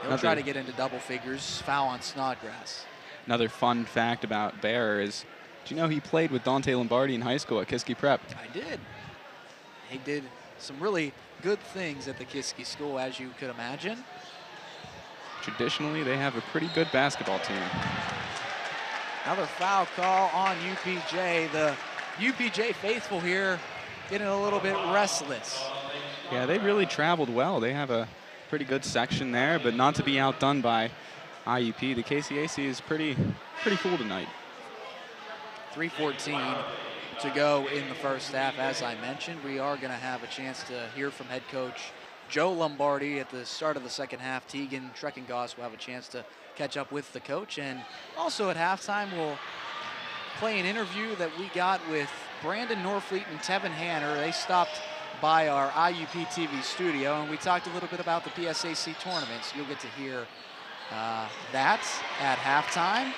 He'll try to get into double figures. Foul on Snodgrass. Another fun fact about Bear is, do you know he played with Dante Lombardi in high school at Kiski Prep? I did. He did some really good things at the Kiski school, as you could imagine. Traditionally, they have a pretty good basketball team. Another foul call on UPJ. The UPJ faithful here getting a little bit restless. Yeah, they really traveled well. They have a pretty good section there, but not to be outdone by IUP. The KCAC is pretty full tonight. 3:14 to go in the first half. As I mentioned, we are going to have a chance to hear from head coach Joe Lombardi at the start of the second half. Tegan Treckengoss will have a chance to catch up with the coach. And also at halftime, we'll play an interview that we got with Brandon Norfleet and Tevin Hanner. They stopped by our IUP TV studio, and we talked a little bit about the PSAC tournament. So you'll get to hear that at halftime.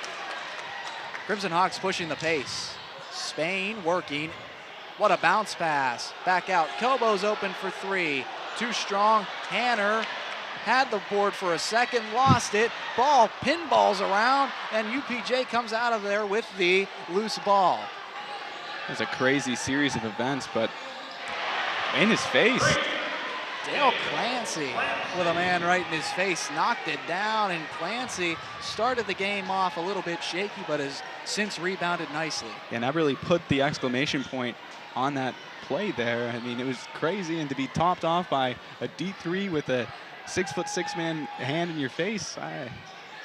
Crimson Hawks pushing the pace. Spain working. What a bounce pass. Back out. Kobo's open for three. Too strong. Hanner had the board for a second, lost it. Ball pinballs around, and UPJ comes out of there with the loose ball. It was a crazy series of events, but in his face. Dale Clancy with a man right in his face, knocked it down, and Clancy started the game off a little bit shaky, but has since rebounded nicely. And that really put the exclamation point on that play there. I mean, it was crazy, and to be topped off by a D3 with a 6'6" man hand in your face,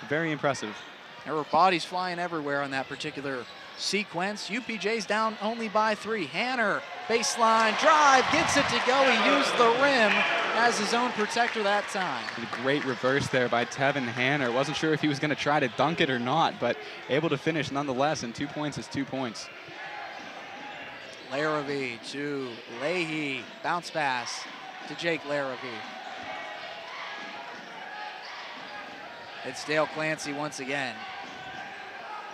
very impressive. There were bodies flying everywhere on that particular sequence. UPJ's down only by 3. Hanner, baseline drive, gets it to go. He used the rim as his own protector that time. A great reverse there by Tevin Hanner. Wasn't sure if he was going to try to dunk it or not, but able to finish nonetheless, and 2 points is 2 points. Larrabee to Leahy. Bounce pass to Jake Larrabee. It's Dale Clancy once again.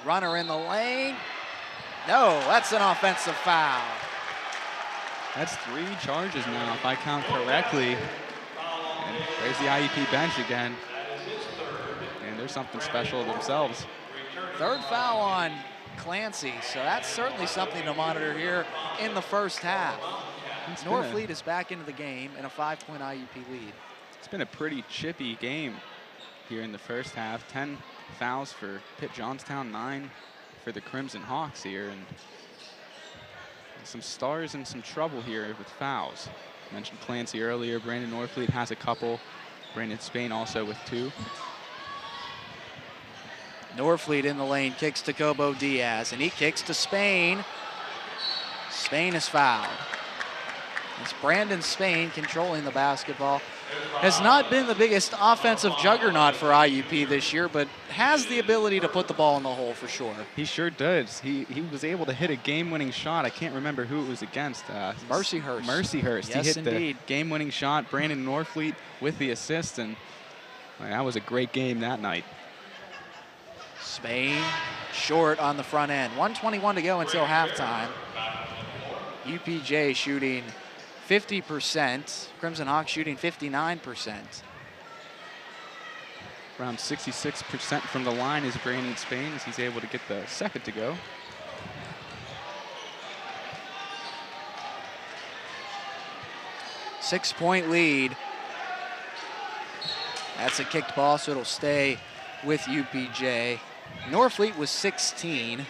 Runner in the lane. No, that's an offensive foul. That's 3 charges now, if I count correctly. And there's the IUP bench again. And there's something special themselves. 3rd foul on Clancy, so that's certainly something to monitor here in the first half. Norfleet is back into the game in a 5-point IUP lead. It's been a pretty chippy game here in the first half. 10 fouls for Pitt-Johnstown, 9 for the Crimson Hawks here, and some stars in some trouble here with fouls. I mentioned Clancy earlier. Brandon Norfleet has a couple. Brandon Spain also with 2. Norfleet in the lane, kicks to Kobo Diaz, and he kicks to Spain. Spain is fouled. It's Brandon Spain controlling the basketball. Has not been the biggest offensive juggernaut for IUP this year, but has the ability to put the ball in the hole for sure. He sure does. He was able to hit a game-winning shot. I can't remember who it was against. Mercyhurst. Mercyhurst. Yes, he hit indeed. the game-winning shot. Brandon Norfleet with the assist, and that was a great game that night. Spain short on the front end. 1:21 to go until halftime. UPJ shooting 50%. Crimson Hawks shooting 59%. Around 66% from the line is Brandon Spain, as he's able to get the second to go. Six-point lead. That's a kicked ball, so it'll stay with UPJ. Norfleet was 16.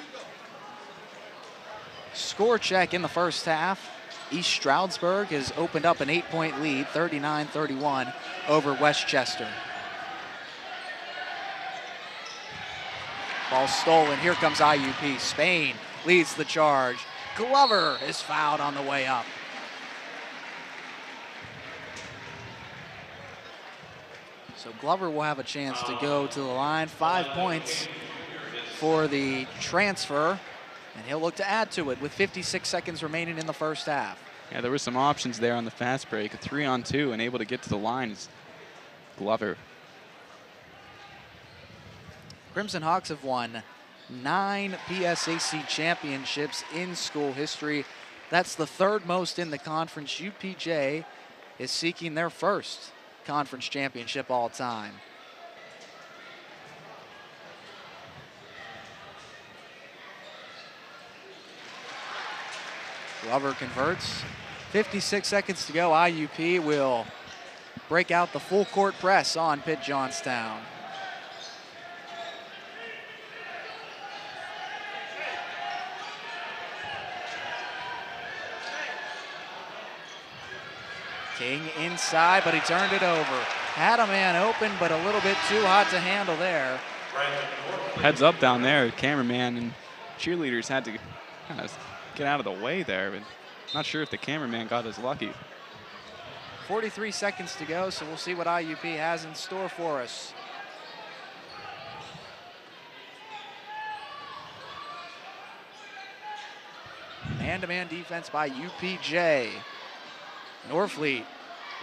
Score check in the first half. East Stroudsburg has opened up an 8-point lead, 39-31 over Westchester. Ball stolen. Here comes IUP. Spain leads the charge. Glover is fouled on the way up. So Glover will have a chance to go to the line. 5 points for the transfer, and he'll look to add to it with 56 seconds remaining in the first half. Yeah, there were some options there on the fast break. A 3-on-2 and able to get to the line is Glover. Crimson Hawks have won 9 PSAC championships in school history. That's the 3rd most in the conference. UPJ is seeking their first conference championship all time. Glover converts. 56 seconds to go. IUP will break out the full court press on Pitt-Johnstown. King inside, but he turned it over. Had a man open, but a little bit too hot to handle there. Heads up down there. Cameraman and cheerleaders had to kind of get out of the way there, but not sure if the cameraman got as lucky. 43 seconds to go, so we'll see what IUP has in store for us. Man-to-man defense by UPJ. Norfleet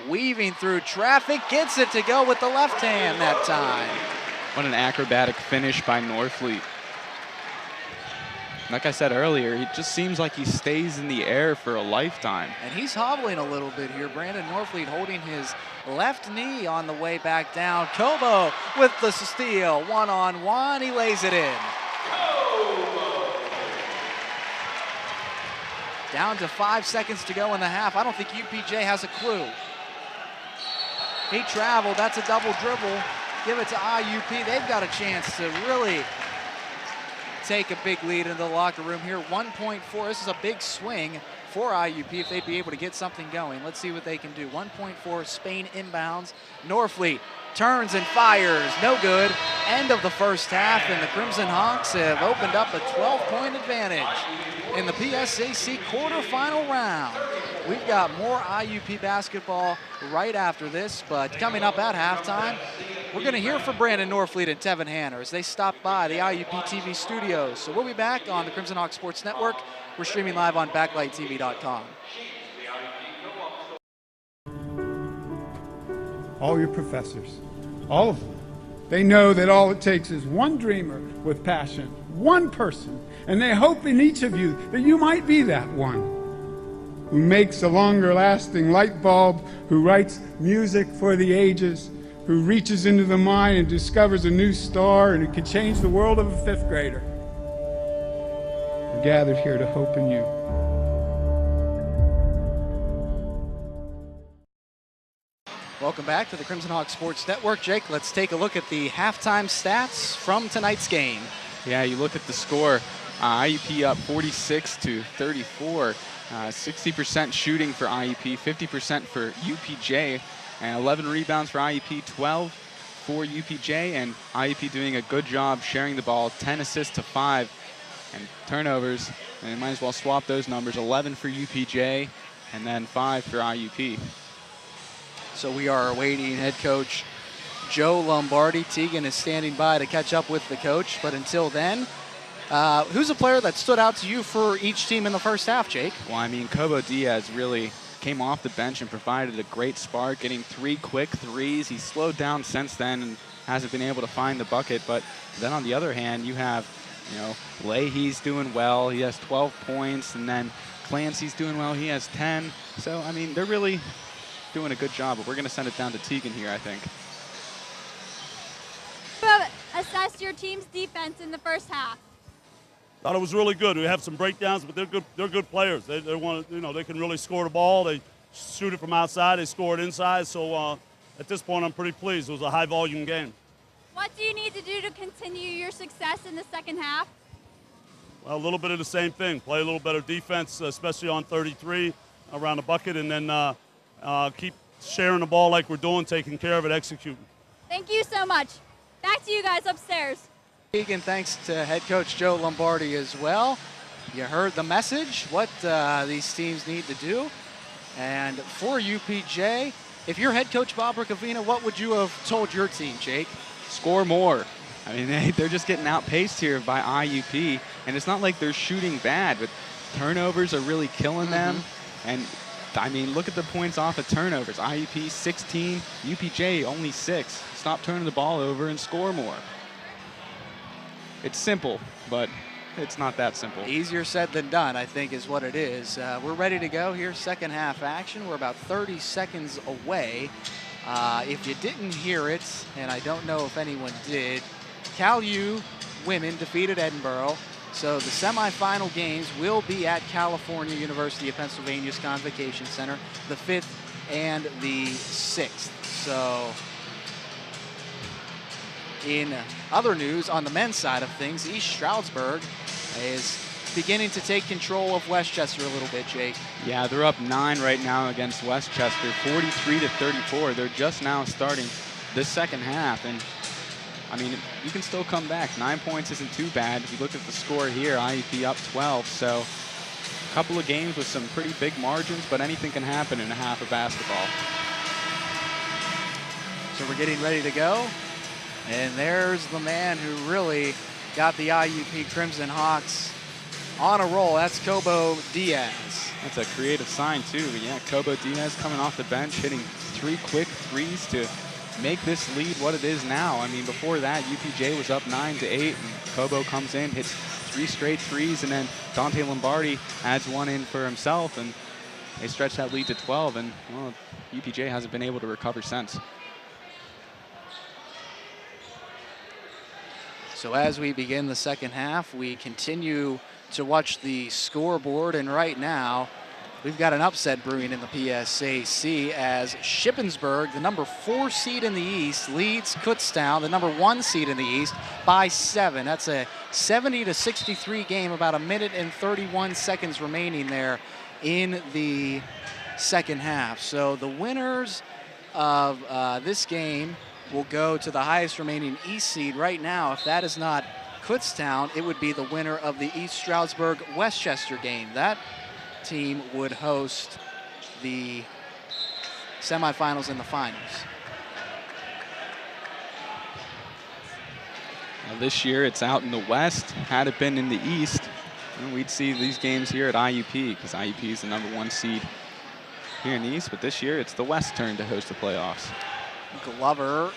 weaving through traffic, gets it to go with the left hand that time. What an acrobatic finish by Norfleet. Like I said earlier, it just seems like he stays in the air for a lifetime. And he's hobbling a little bit here. Brandon Norfleet holding his left knee on the way back down. Kobo with the steal, one-on-one, he lays it in. Down to 5 seconds to go in the half. I don't think UPJ has a clue. He traveled, that's a double dribble. Give it to IUP, they've got a chance to really take a big lead in the locker room here. 1.4, this is a big swing for IUP if they'd be able to get something going. Let's see what they can do. 1.4, Spain inbounds. Norfleet turns and fires, no good. End of the first half, and the Crimson Hawks have opened up a 12-point advantage in the PSAC quarterfinal round. We've got more IUP basketball right after this, but coming up at halftime, we're going to hear from Brandon Norfleet and Tevin Hanner as they stop by the IUP TV studios. So we'll be back on the Crimson Hawk Sports Network. We're streaming live on backlighttv.com. All your professors, all of them, they know that all it takes is one dreamer with passion, one person, and they hope in each of you that you might be that one who makes a longer lasting light bulb, who writes music for the ages, who reaches into the mind and discovers a new star, and who can change the world of a 5th grader. We're gathered here to hope in you. Welcome back to the Crimson Hawk Sports Network. Jake, let's take a look at the halftime stats from tonight's game. Yeah, you look at the score. IUP up 46-34. 60% shooting for IUP, 50% for UPJ, and 11 rebounds for IUP, 12 for UPJ, and IUP doing a good job sharing the ball, 10 assists to 5, and turnovers, and you might as well swap those numbers, 11 for UPJ, and then 5 for IUP. So we are awaiting head coach Joe Lombardi. Tegan is standing by to catch up with the coach, but until then, who's a player that stood out to you for each team in the first half, Jake? Well, I mean, Kobo Diaz really came off the bench and provided a great spark, getting 3 quick threes. He's slowed down since then and hasn't been able to find the bucket. But then on the other hand, you have, Leahy's doing well. He has 12 points, and then Clancy's doing well. He has 10. So, I mean, they're really doing a good job, but we're going to send it down to Tegan here, I think. Assess your team's defense in the first half. Thought it was really good. We have some breakdowns, but they're good. They're good players. They want to, they can really score the ball. They shoot it from outside. They score it inside. So at this point, I'm pretty pleased. It was a high-volume game. What do you need to do to continue your success in the second half? Well, a little bit of the same thing. Play a little better defense, especially on 33 around the bucket, and then keep sharing the ball like we're doing, taking care of it, executing. Thank you so much. Back to you guys upstairs. Tegan, thanks to head coach Joe Lombardi as well. You heard the message, what these teams need to do. And for UPJ, if you're head coach Bob Ricavina, what would you have told your team, Jake? Score more. I mean, they're just getting outpaced here by IUP, and it's not like they're shooting bad, but turnovers are really killing them. And I mean, look at the points off of turnovers. IUP 16, UPJ only 6. Stop turning the ball over and score more. It's simple, but it's not that simple. Easier said than done, I think, is what it is. We're ready to go here, second half action. We're about 30 seconds away. If you didn't hear it, and I don't know if anyone did, Cal U women defeated Edinburgh. So the semifinal games will be at California University of Pennsylvania's Convocation Center, the 5th and the 6th. So in other news, on the men's side of things, East Stroudsburg is beginning to take control of Westchester a little bit, Jake. Yeah, they're up 9 right now against Westchester, 43-34. They're just now starting the second half, and I mean, you can still come back. 9 points isn't too bad. If you look at the score here, IUP up 12, so a couple of games with some pretty big margins, but anything can happen in a half of basketball. So we're getting ready to go, and there's the man who really got the IUP Crimson Hawks on a roll. That's Cobo Diaz. That's a creative sign, too. But yeah, Cobo Diaz coming off the bench, hitting 3 quick threes to make this lead what it is now. I mean, before that, UPJ was up 9-8, and Cobo comes in, hits 3 straight threes, and then Dante Lombardi adds 1 in for himself, and they stretch that lead to 12, and well, UPJ hasn't been able to recover since. So as we begin the second half, we continue to watch the scoreboard, and right now we've got an upset brewing in the PSAC as Shippensburg, the number 4 seed in the East, leads Kutztown, the number 1 seed in the East, by 7. That's a 70-63 game, about 1 minute and 31 seconds remaining there in the second half. So the winners of this game will go to the highest remaining East seed. Right now, if that is not Kutztown, it would be the winner of the East Stroudsburg-Westchester game. That team would host the semifinals and the finals. Now this year it's out in the West. Had it been in the East, we'd see these games here at IUP, because IUP is the number 1 seed here in the East, but this year it's the West turn to host the playoffs. Glover,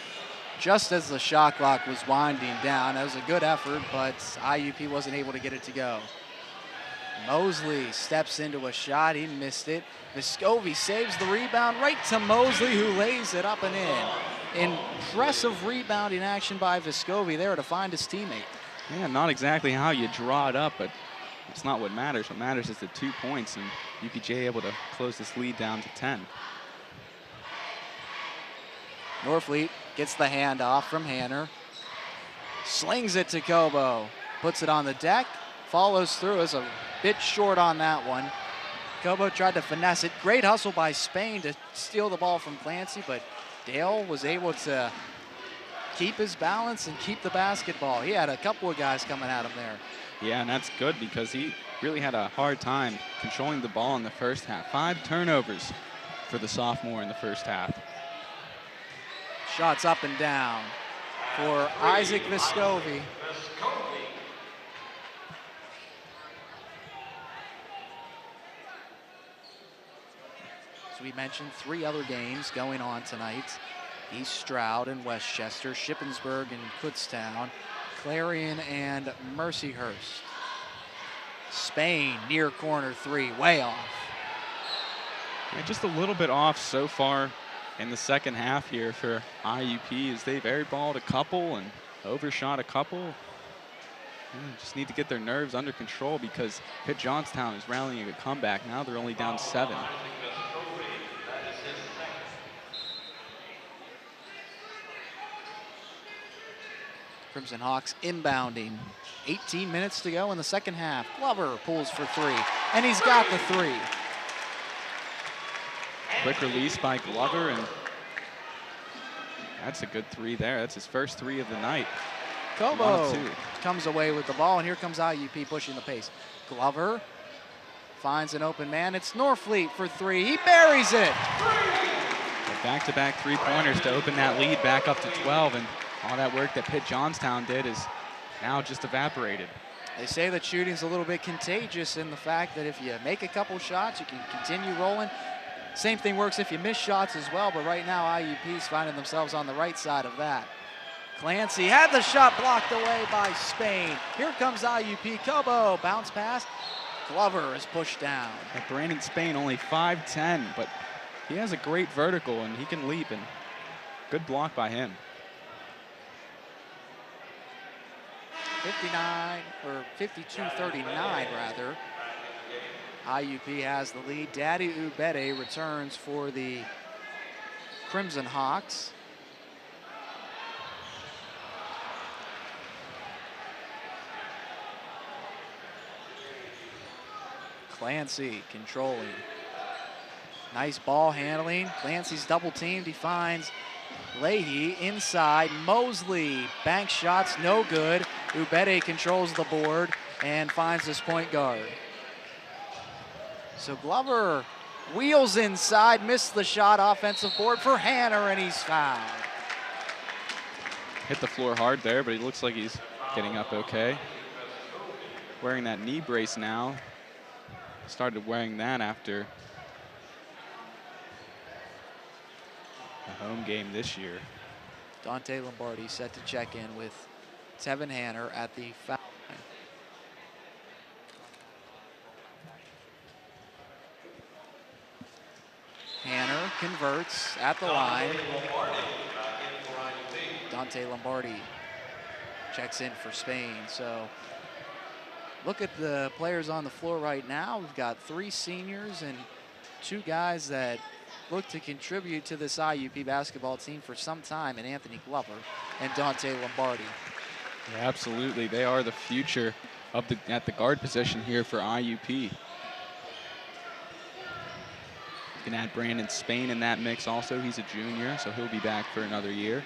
just as the shot clock was winding down, that was a good effort, but IUP wasn't able to get it to go. Mosley steps into a shot, he missed it. Vescovi saves the rebound right to Mosley, who lays it up and in. Impressive rebounding action by Vescovi there to find his teammate. Yeah, not exactly how you draw it up, but it's not what matters. What matters is the 2 points, and UPJ able to close this lead down to 10. Norfleet gets the handoff from Hanner. Slings it to Cobo. Puts it on the deck. Follows through. Is a bit short on that one. Cobo tried to finesse it. Great hustle by Spain to steal the ball from Clancy, but Dale was able to keep his balance and keep the basketball. He had a couple of guys coming at him there. Yeah, and that's good because he really had a hard time controlling the ball in the first half. 5 turnovers for the sophomore in the first half. Shots up and down for Isaac Vescovi. As we mentioned, 3 other games going on tonight. East Stroud and Westchester, Shippensburg and Kutztown, Clarion and Mercyhurst. Spain near corner 3, way off. Yeah, just a little bit off so far in the second half here for IUP, as they've airballed a couple and overshot a couple. Just need to get their nerves under control because Pitt-Johnstown is rallying a comeback. Now they're only down 7. Crimson Hawks inbounding. 18 minutes to go in the second half. Glover pulls for 3, and he's got the 3. Quick release by Glover, and that's a good 3 there. That's his first 3 of the night. Cobo comes away with the ball, and here comes IUP pushing the pace. Glover finds an open man. It's Norfleet for 3. He buries it. Back-to-back 3-pointers to open that lead back up to 12, and all that work that Pitt-Johnstown did is now just evaporated. They say that shooting's a little bit contagious in the fact that if you make a couple shots, you can continue rolling. Same thing works if you miss shots as well, but right now IUP's finding themselves on the right side of that. Clancy had the shot blocked away by Spain. Here comes IUP. Cobo, bounce pass. Glover is pushed down. And Brandon Spain only 5'10", but he has a great vertical and he can leap, and good block by him. 52-39 rather. IUP has the lead. Daddy Ubede returns for the Crimson Hawks. Clancy controlling. Nice ball handling. Clancy's double teamed. He finds Leahy inside. Mosley bank shots, no good. Ubede controls the board and finds his point guard. So Glover wheels inside, missed the shot, offensive board for Hanner, and he's fouled. Hit the floor hard there, but he looks like he's getting up okay. Wearing that knee brace now. Started wearing that after a home game this year. Dante Lombardi set to check in with Tevin Hanner at the foul line. Hanner converts at the line. Dante Lombardi checks in for Spain. So look at the players on the floor right now. We've got 3 seniors and 2 guys that look to contribute to this IUP basketball team for some time, in Anthony Glover and Dante Lombardi. Yeah, absolutely. They are the future of at the guard position here for IUP. You can add Brandon Spain in that mix also. He's a junior, so he'll be back for another year.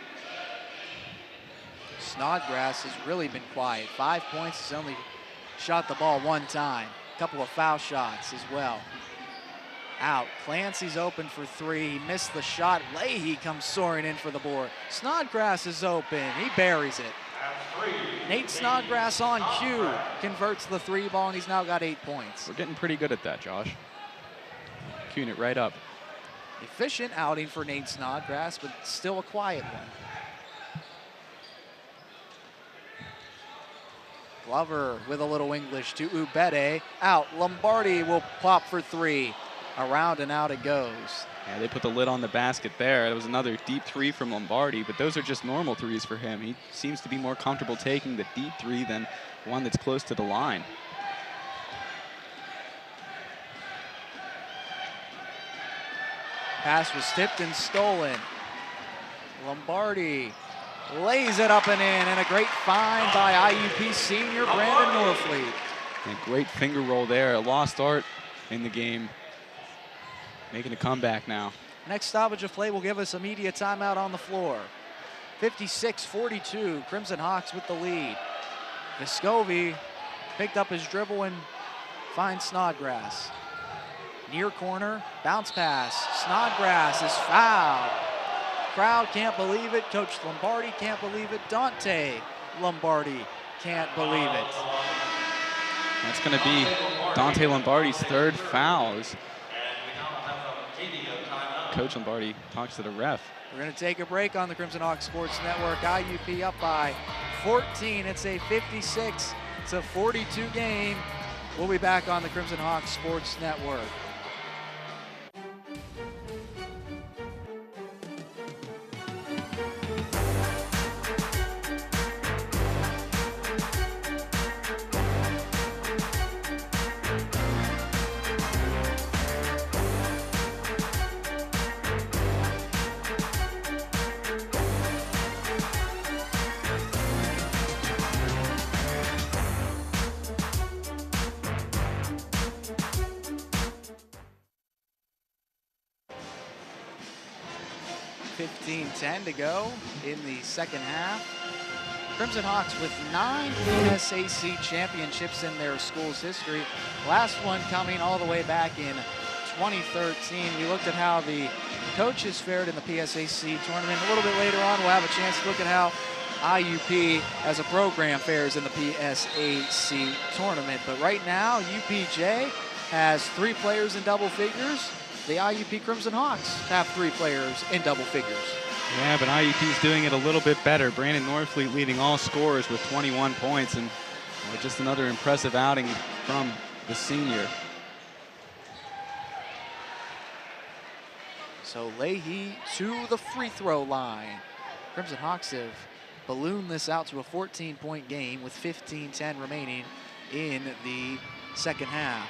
Snodgrass has really been quiet. 5 points, he's only shot the ball 1 time. A couple of foul shots as well. Out. Clancy's open for 3. He missed the shot. Leahy comes soaring in for the board. Snodgrass is open. He buries it. Nate Snodgrass on cue converts the 3 ball, and he's now got 8 points. We're getting pretty good at that, Josh. Queuing it right up. Efficient outing for Nate Snodgrass, but still a quiet one. Glover with a little English to Ubede. Out. Lombardi will pop for 3. Around and out it goes. Yeah, they put the lid on the basket there. It was another deep 3 from Lombardi, but those are just normal 3s for him. He seems to be more comfortable taking the deep 3 than one that's close to the line. Pass was tipped and stolen. Lombardi lays it up and in, and a great find by IUP senior Brandon Norfleet. And great finger roll there. A lost art in the game. Making a comeback now. Next stoppage of play will give us a media timeout on the floor. 56-42, Crimson Hawks with the lead. Vescovi picked up his dribble and finds Snodgrass. Near corner, bounce pass. Snodgrass is fouled. Crowd can't believe it. Coach Lombardi can't believe it. Dante Lombardi can't believe it. That's going to be Dante Lombardi's 3rd foul. Coach Lombardi talks to the ref. We're going to take a break on the Crimson Hawk Sports Network. IUP up by 14. It's a 56-42 game. We'll be back on the Crimson Hawk Sports Network. To go in the second half. Crimson Hawks with 9 PSAC championships in their school's history. Last one coming all the way back in 2013. We looked at how the coaches fared in the PSAC tournament. A little bit later on, we'll have a chance to look at how IUP as a program fares in the PSAC tournament. But right now, UPJ has 3 players in double figures. the IUP Crimson Hawks have 3 players in double figures. Yeah, but IUP's doing it a little bit better. Brandon Norfleet leading all scorers with 21 points, and just another impressive outing from the senior. So Leahy to the free throw line. Crimson Hawks have ballooned this out to a 14-point game with 15:10 remaining in the second half.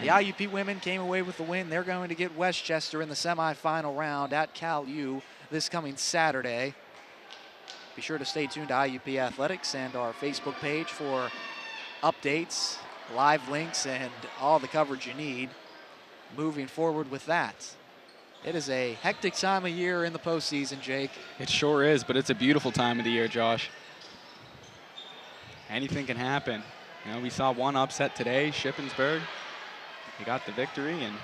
The IUP women came away with the win. They're going to get Westchester in the semifinal round at Cal U this coming Saturday. Be sure to stay tuned to IUP Athletics and our Facebook page for updates, live links, and all the coverage you need moving forward with that. It is a hectic time of year in the postseason, Jake. It sure is, but it's a beautiful time of the year, Josh. Anything can happen. You know, we saw one upset today, Shippensburg. They got the victory, and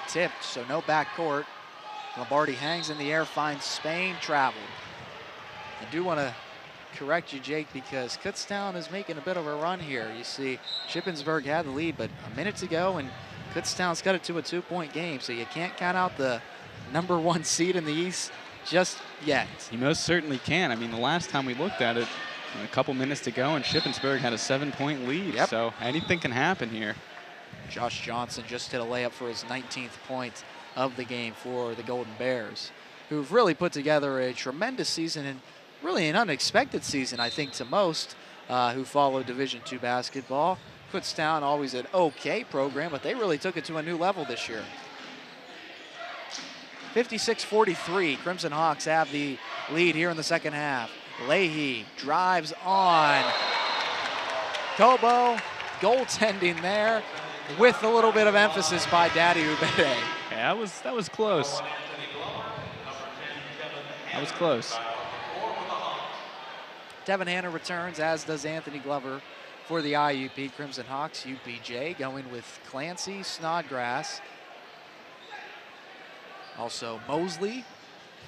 tipped, so no backcourt. Lombardi hangs in the air, finds Spain, traveled. I do want to correct you, Jake, because Kutztown is making a bit of a run here. You see, Shippensburg had the lead, but a minute to go, and Kutztown's cut it to a 2-point game, so you can't count out the #1 seed in the East just yet. You most certainly can. I mean, the last time we looked at it, a couple minutes to go, and Shippensburg had a 7-point lead, so anything can happen here. Josh Johnson just hit a layup for his 19th point of the game for the Golden Bears, who've really put together a tremendous season and really an unexpected season, I think, to most who follow Division II basketball. Kutztown, always an okay program, but they really took it to a new level this year. 56-43, Crimson Hawks have the lead here in the second half. Leahy drives on. Kobo goaltending there with a little bit of emphasis by Daddy Ubede. Yeah, that was close. That was close. Devin Hanna returns, as does Anthony Glover for the IUP Crimson Hawks. UPJ going with Clancy, Snodgrass. Also Mosley,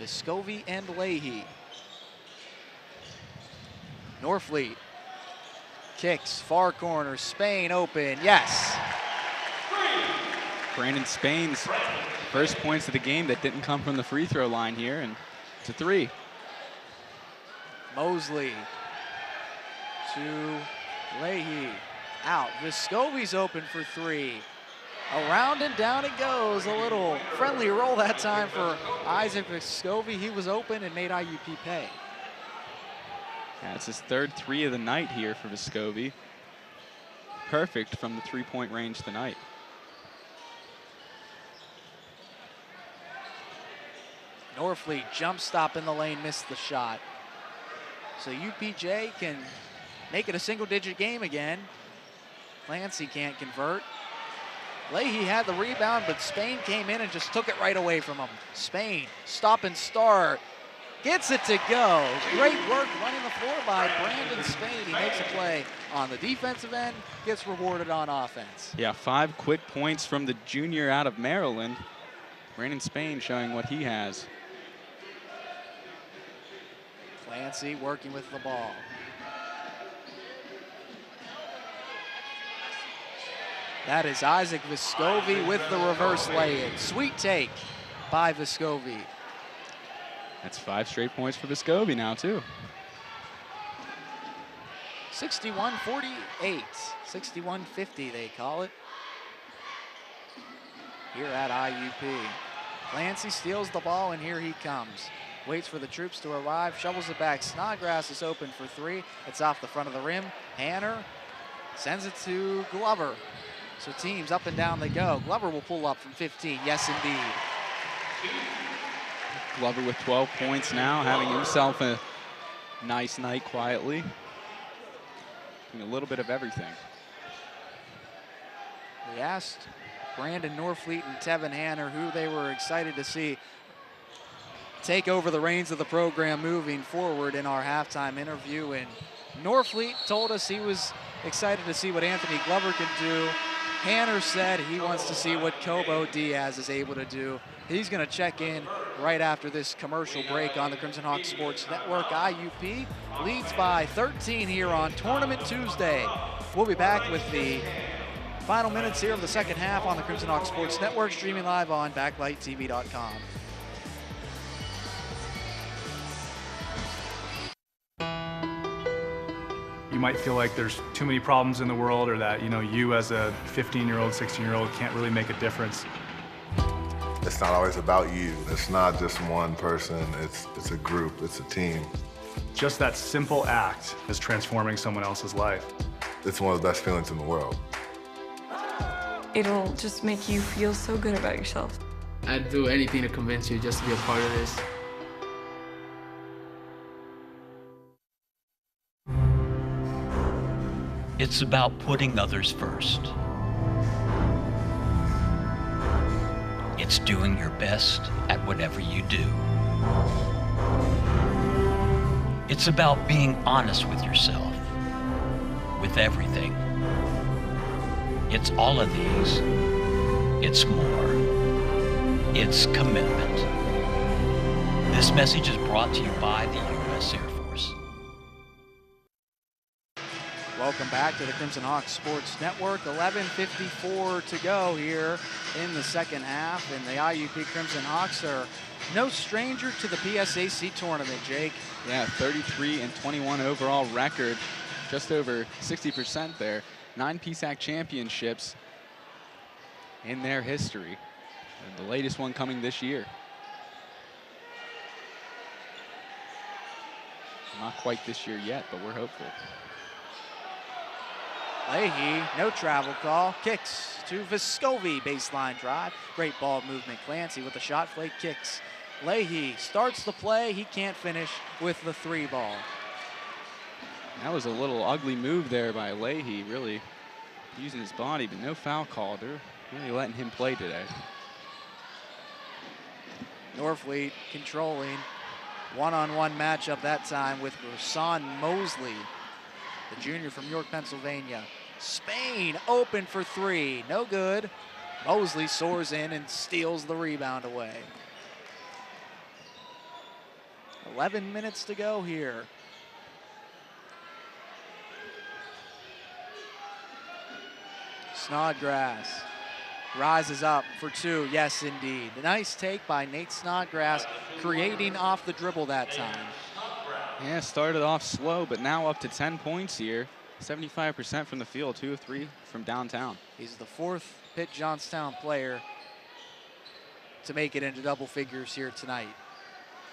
Vescovi, and Leahy. Norfleet kicks, far corner, Spain open, yes. Brandon Spain's first points of the game that didn't come from the free throw line here, and it's a 3. Mosley to Leahy, out. Vescovi's open for 3. Around and down it goes. A little friendly roll that time for Isaac Vescovi. He was open and made IUP pay. Yeah, it's his 3rd 3 of the night here for Vescovi. Perfect from the 3-point range tonight. Norfleet jump stop in the lane, missed the shot. So UPJ can make it a single-digit game again. Clancy can't convert. Leahy had the rebound, but Spain came in and just took it right away from him. Spain, stop and start. Gets it to go. Great work running the floor by Brandon Spain. He makes a play on the defensive end, gets rewarded on offense. Yeah, 5 quick points from the junior out of Maryland. Brandon Spain showing what he has. Clancy working with the ball. That is Isaac Vescovi with the reverse lay-in. Sweet take by Vescovi. That's 5 straight points for Vescovi now, too. 61-48, 61-50 they call it here at IUP. Clancy steals the ball, and here he comes. Waits for the troops to arrive, shovels it back. Snodgrass is open for 3. It's off the front of the rim. Hanner sends it to Glover. So teams up and down they go. Glover will pull up from 15. Yes, indeed. Glover with 12 points now, having himself a nice night quietly. Doing a little bit of everything. We asked Brandon Norfleet and Tevin Hanner who they were excited to see take over the reins of the program moving forward in our halftime interview. And Norfleet told us he was excited to see what Anthony Glover could do. Hanner said he wants to see what Kobo Diaz is able to do. He's going to check in right after this commercial break on the Crimson Hawks Sports Network. IUP leads by 13 here on Tournament Tuesday. We'll be back with the final minutes here of the second half on the Crimson Hawk Sports Network, streaming live on BacklightTV.com. You might feel like there's too many problems in the world, or that, you as a 15-year-old, 16-year-old can't really make a difference. It's not always about you. It's not just one person. It's a group. It's a team. Just that simple act is transforming someone else's life. It's one of the best feelings in the world. It'll just make you feel so good about yourself. I'd do anything to convince you just to be a part of this. It's about putting others first. It's doing your best at whatever you do. It's about being honest with yourself, with everything. It's all of these. It's more. It's commitment. This message is brought to you by the U.S. Air Force. Welcome back to the Crimson Hawk Sports Network. 11:54 to go here in the second half, and the IUP Crimson Hawks are no stranger to the PSAC tournament, Jake. Yeah, 33-21 overall record, just over 60% there. 9 PSAC championships in their history, and the latest one coming this year. Not quite this year yet, but we're hopeful. Leahy, no travel call, kicks to Vescovi, baseline drive. Great ball movement. Clancy with the shot fake kicks. Leahy starts the play. He can't finish with the 3 ball. That was a little ugly move there by Leahy, really using his body, but no foul call. They're really letting him play today. Norfleet controlling. One-on-one matchup that time with Rasan Mosley, the junior from York, Pennsylvania. Spain open for 3, no good. Mosley soars in and steals the rebound away. 11 minutes to go here. Snodgrass rises up for 2, yes indeed. Nice take by Nate Snodgrass, creating off the dribble that time. Yeah, started off slow, but now up to 10 points here. 75% from the field, 2 of 3 from downtown. He's the 4th Pitt-Johnstown player to make it into double figures here tonight.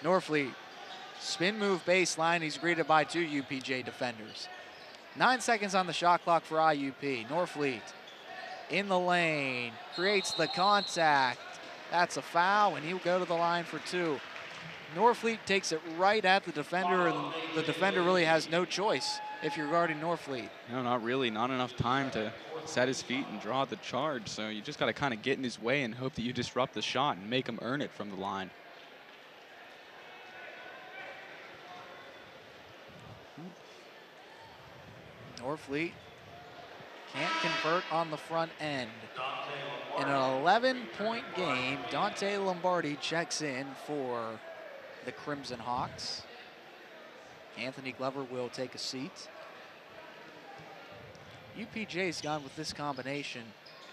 Norfleet, spin move baseline. He's greeted by 2 UPJ defenders. 9 seconds on the shot clock for IUP. Norfleet in the lane, creates the contact. That's a foul, and he'll go to the line for 2. Norfleet takes it right at the defender, and the defender really has no choice if you're guarding Norfleet. No, not really. Not enough time to set his feet and draw the charge. So you just got to kind of get in his way and hope that you disrupt the shot and make him earn it from the line. Norfleet can't convert on the front end. In an 11-point game, Dante Lombardi checks in for the Crimson Hawks. Anthony Glover will take a seat. UPJ's gone with this combination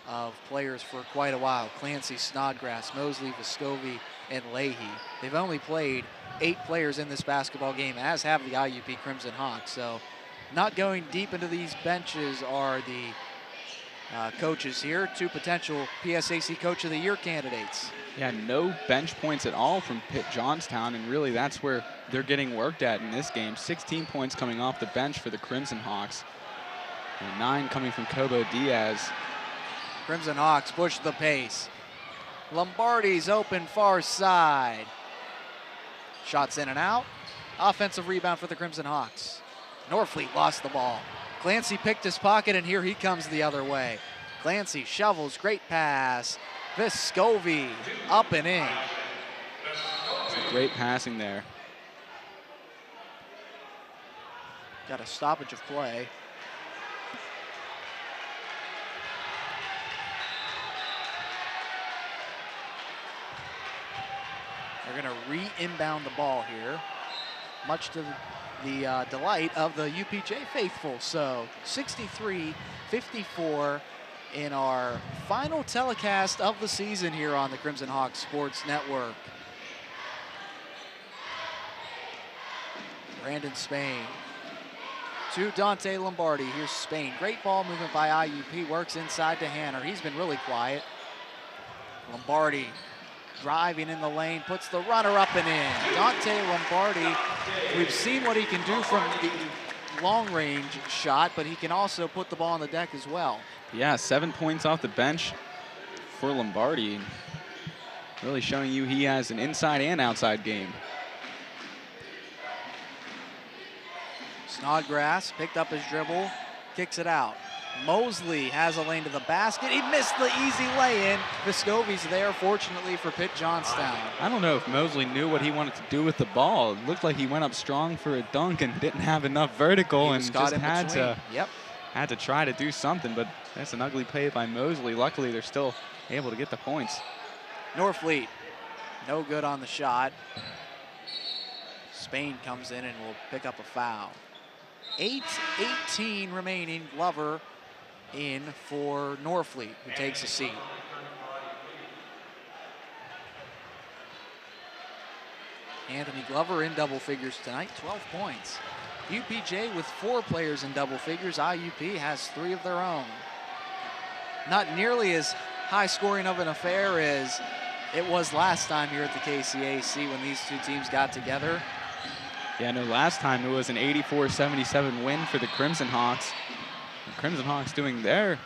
of players for quite a while. Clancy, Snodgrass, Mosley, Vescovi, and Leahy. They've only played 8 players in this basketball game, as have the IUP Crimson Hawks. So not going deep into these benches are the coaches here. 2 potential PSAC Coach of the Year candidates. Yeah, no bench points at all from Pitt-Johnstown, and really that's where they're getting worked at in this game. 16 points coming off the bench for the Crimson Hawks, and 9 coming from Cobo Diaz. Crimson Hawks push the pace. Lombardi's open far side. Shots in and out. Offensive rebound for the Crimson Hawks. Norfleet lost the ball. Clancy picked his pocket, and here he comes the other way. Clancy shovels, great pass. Vescovi up and in. Some great passing there. Got a stoppage of play. They're gonna re-inbound the ball here. Much to the delight of the UPJ faithful. So 63-54 in our final telecast of the season here on the Crimson Hawks Sports Network. Brandon Spain to Dante Lombardi. Here's Spain. Great ball movement by IUP. Works inside to Hanner. He's been really quiet. Lombardi driving in the lane, puts the runner up and in. Dante Lombardi, we've seen what he can do from the long-range shot, but he can also put the ball on the deck as well. Yeah, 7 points off the bench for Lombardi. Really showing you he has an inside and outside game. Snodgrass picked up his dribble, kicks it out. Mosley has a lane to the basket. He missed the easy lay-in. Vescovi's there, fortunately, for Pitt-Johnstown. I don't know if Mosley knew what he wanted to do with the ball. It looked like he went up strong for a dunk and didn't have enough vertical and just had to try to do something, but that's an ugly play by Mosley. Luckily, they're still able to get the points. Norfleet, no good on the shot. Spain comes in and will pick up a foul. 8:18 remaining. Glover in for Norfleet, who takes a seat. Anthony Glover in double figures tonight, 12 points. UPJ with 4 players in double figures. IUP has 3 of their own. Not nearly as high scoring of an affair as it was last time here at the KCAC when these two teams got together. Yeah, no, last time it was an 84-77 win for the Crimson Hawks. The Crimson Hawks doing their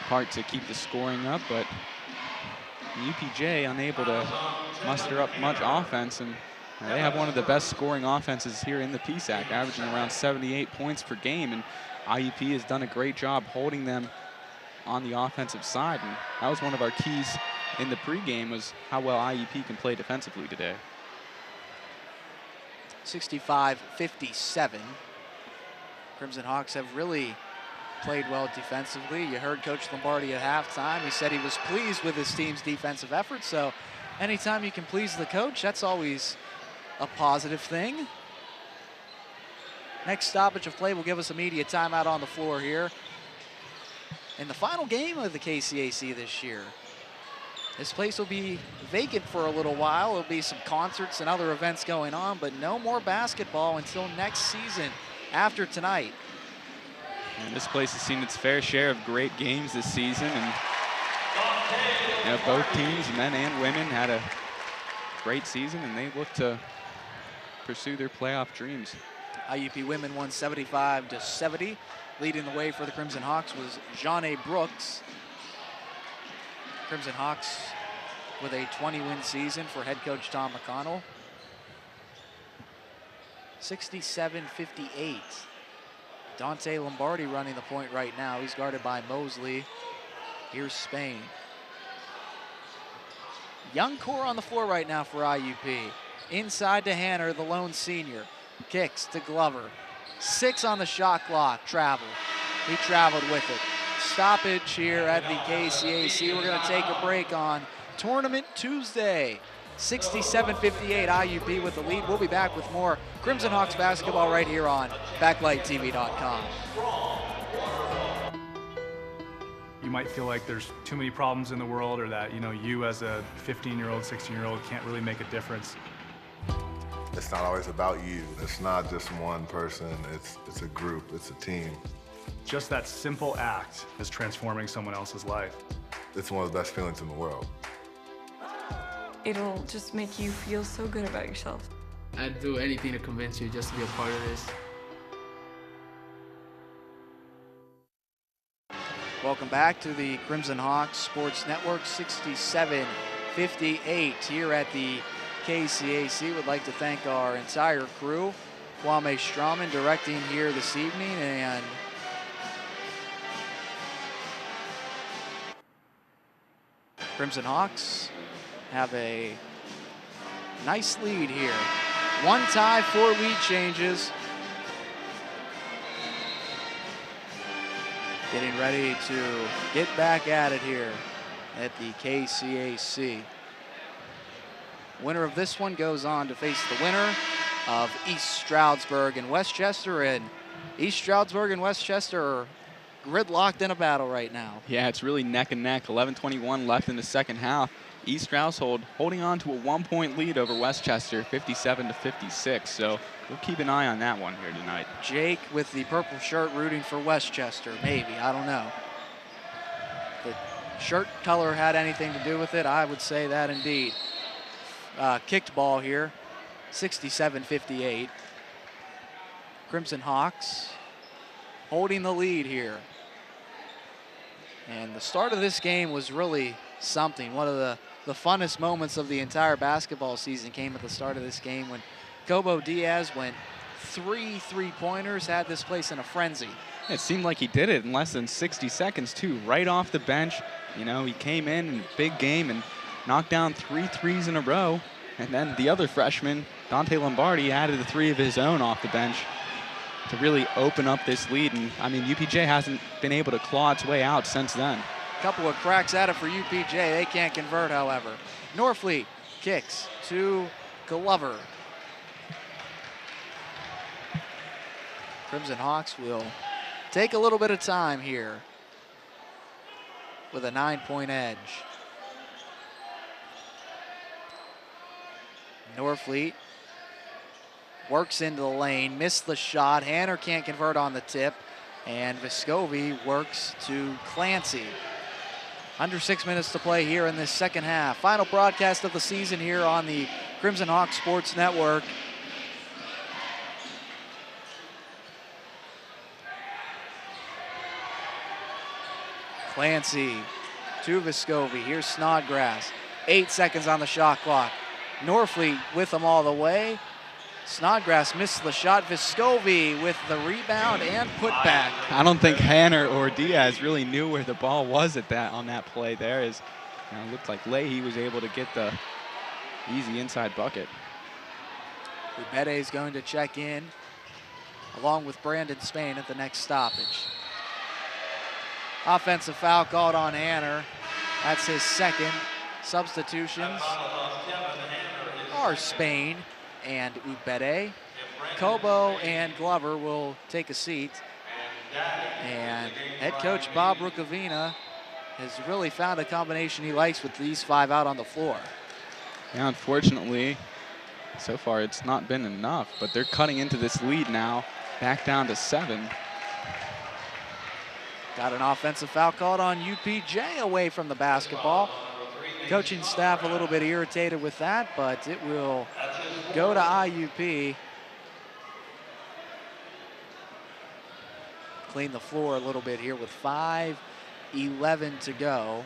part to keep the scoring up, but UPJ unable to muster up much offense, and they have one of the best scoring offenses here in the PSAC, averaging around 78 points per game, and IUP has done a great job holding them on the offensive side, and that was one of our keys in the pregame, was how well IUP can play defensively today. 65-57. Crimson Hawks have really played well defensively. You heard Coach Lombardi at halftime. He said he was pleased with his team's defensive effort, so anytime you can please the coach, that's always a positive thing. Next stoppage of play will give us immediate timeout on the floor here in the final game of the KCAC this year. This place will be vacant for a little while. There'll be some concerts and other events going on, but no more basketball until next season after tonight. And this place has seen its fair share of great games this season, and both teams, men and women, had a great season, and they look to pursue their playoff dreams. IUP women won 75-70. Leading the way for the Crimson Hawks was Jeanne Brooks. Crimson Hawks with a 20-win season for head coach Tom McConnell. 67-58. Dante Lombardi running the point right now. He's guarded by Mosley. Here's Spain. Young core on the floor right now for IUP. Inside to Hanner, the lone senior. Kicks to Glover. 6 on the shot clock. Travel. He traveled with it. Stoppage here at the KCAC. We're going to take a break on Tournament Tuesday. 67-58, IUP with the lead. We'll be back with more Crimson Hawks basketball right here on BacklightTV.com. You might feel like there's too many problems in the world, or that, you as a 15-year-old, 16-year-old can't really make a difference. It's not always about you. It's not just one person. It's a group. It's a team. Just that simple act is transforming someone else's life. It's one of the best feelings in the world. It'll just make you feel so good about yourself. I'd do anything to convince you just to be a part of this. Welcome back to the Crimson Hawks Sports Network. 67-58 here at the KCAC. Would like to thank our entire crew. Kwame Strauman directing here this evening, and Crimson Hawks have a nice lead here. 1 tie, 4 lead changes. Getting ready to get back at it here at the KCAC. Winner of this one goes on to face the winner of East Stroudsburg and Westchester, and East Stroudsburg and Westchester are gridlocked in a battle right now. Yeah, it's really neck and neck. 11:21 left in the second half. East Stroudsburg holding on to a 1-point lead over Westchester, 57-56. So we'll keep an eye on that one here tonight. Jake with the purple shirt rooting for Westchester, maybe, I don't know. The shirt color had anything to do with it, I would say that indeed. Kicked ball here, 67-58. Crimson Hawks holding the lead here. And the start of this game was really something. One of the funnest moments of the entire basketball season came at the start of this game when Cobo Diaz went 3 3-pointers, had this place in a frenzy. It seemed like he did it in less than 60 seconds too, right off the bench. You know, he came in a big game and knocked down 3 threes in a row. And then the other freshman, Dante Lombardi, added a 3 of his own off the bench to really open up this lead. And I mean, UPJ hasn't been able to claw its way out since then. Couple of cracks at it for UPJ. They can't convert, however. Norfleet kicks to Glover. Crimson Hawks will take a little bit of time here with a 9-point edge. Norfleet works into the lane, missed the shot. Hanner can't convert on the tip, and Vescovi works to Clancy. Under 6 minutes to play here in this second half. Final broadcast of the season here on the Crimson Hawk Sports Network. Clancy to Vescovi. Here's Snodgrass. 8 seconds on the shot clock. Norfleet with them all the way. Snodgrass missed the shot. Vescovi with the rebound and putback. I don't think Hanner or Diaz really knew where the ball was on that play there. It looked like Leahy was able to get the easy inside bucket. Ubede is going to check in along with Brandon Spain at the next stoppage. Offensive foul called on Hanner. That's his second. Substitutions are Spain and Ubede. Cobo and Glover will take a seat. And head coach Bob Rukavina has really found a combination he likes with these 5 out on the floor. Yeah, unfortunately, so far it's not been enough, but they're cutting into this lead now, back down to 7. Got an offensive foul called on UPJ away from the basketball. Coaching staff a little bit irritated with that, but it will go to IUP. Clean the floor a little bit here with 5:11 to go.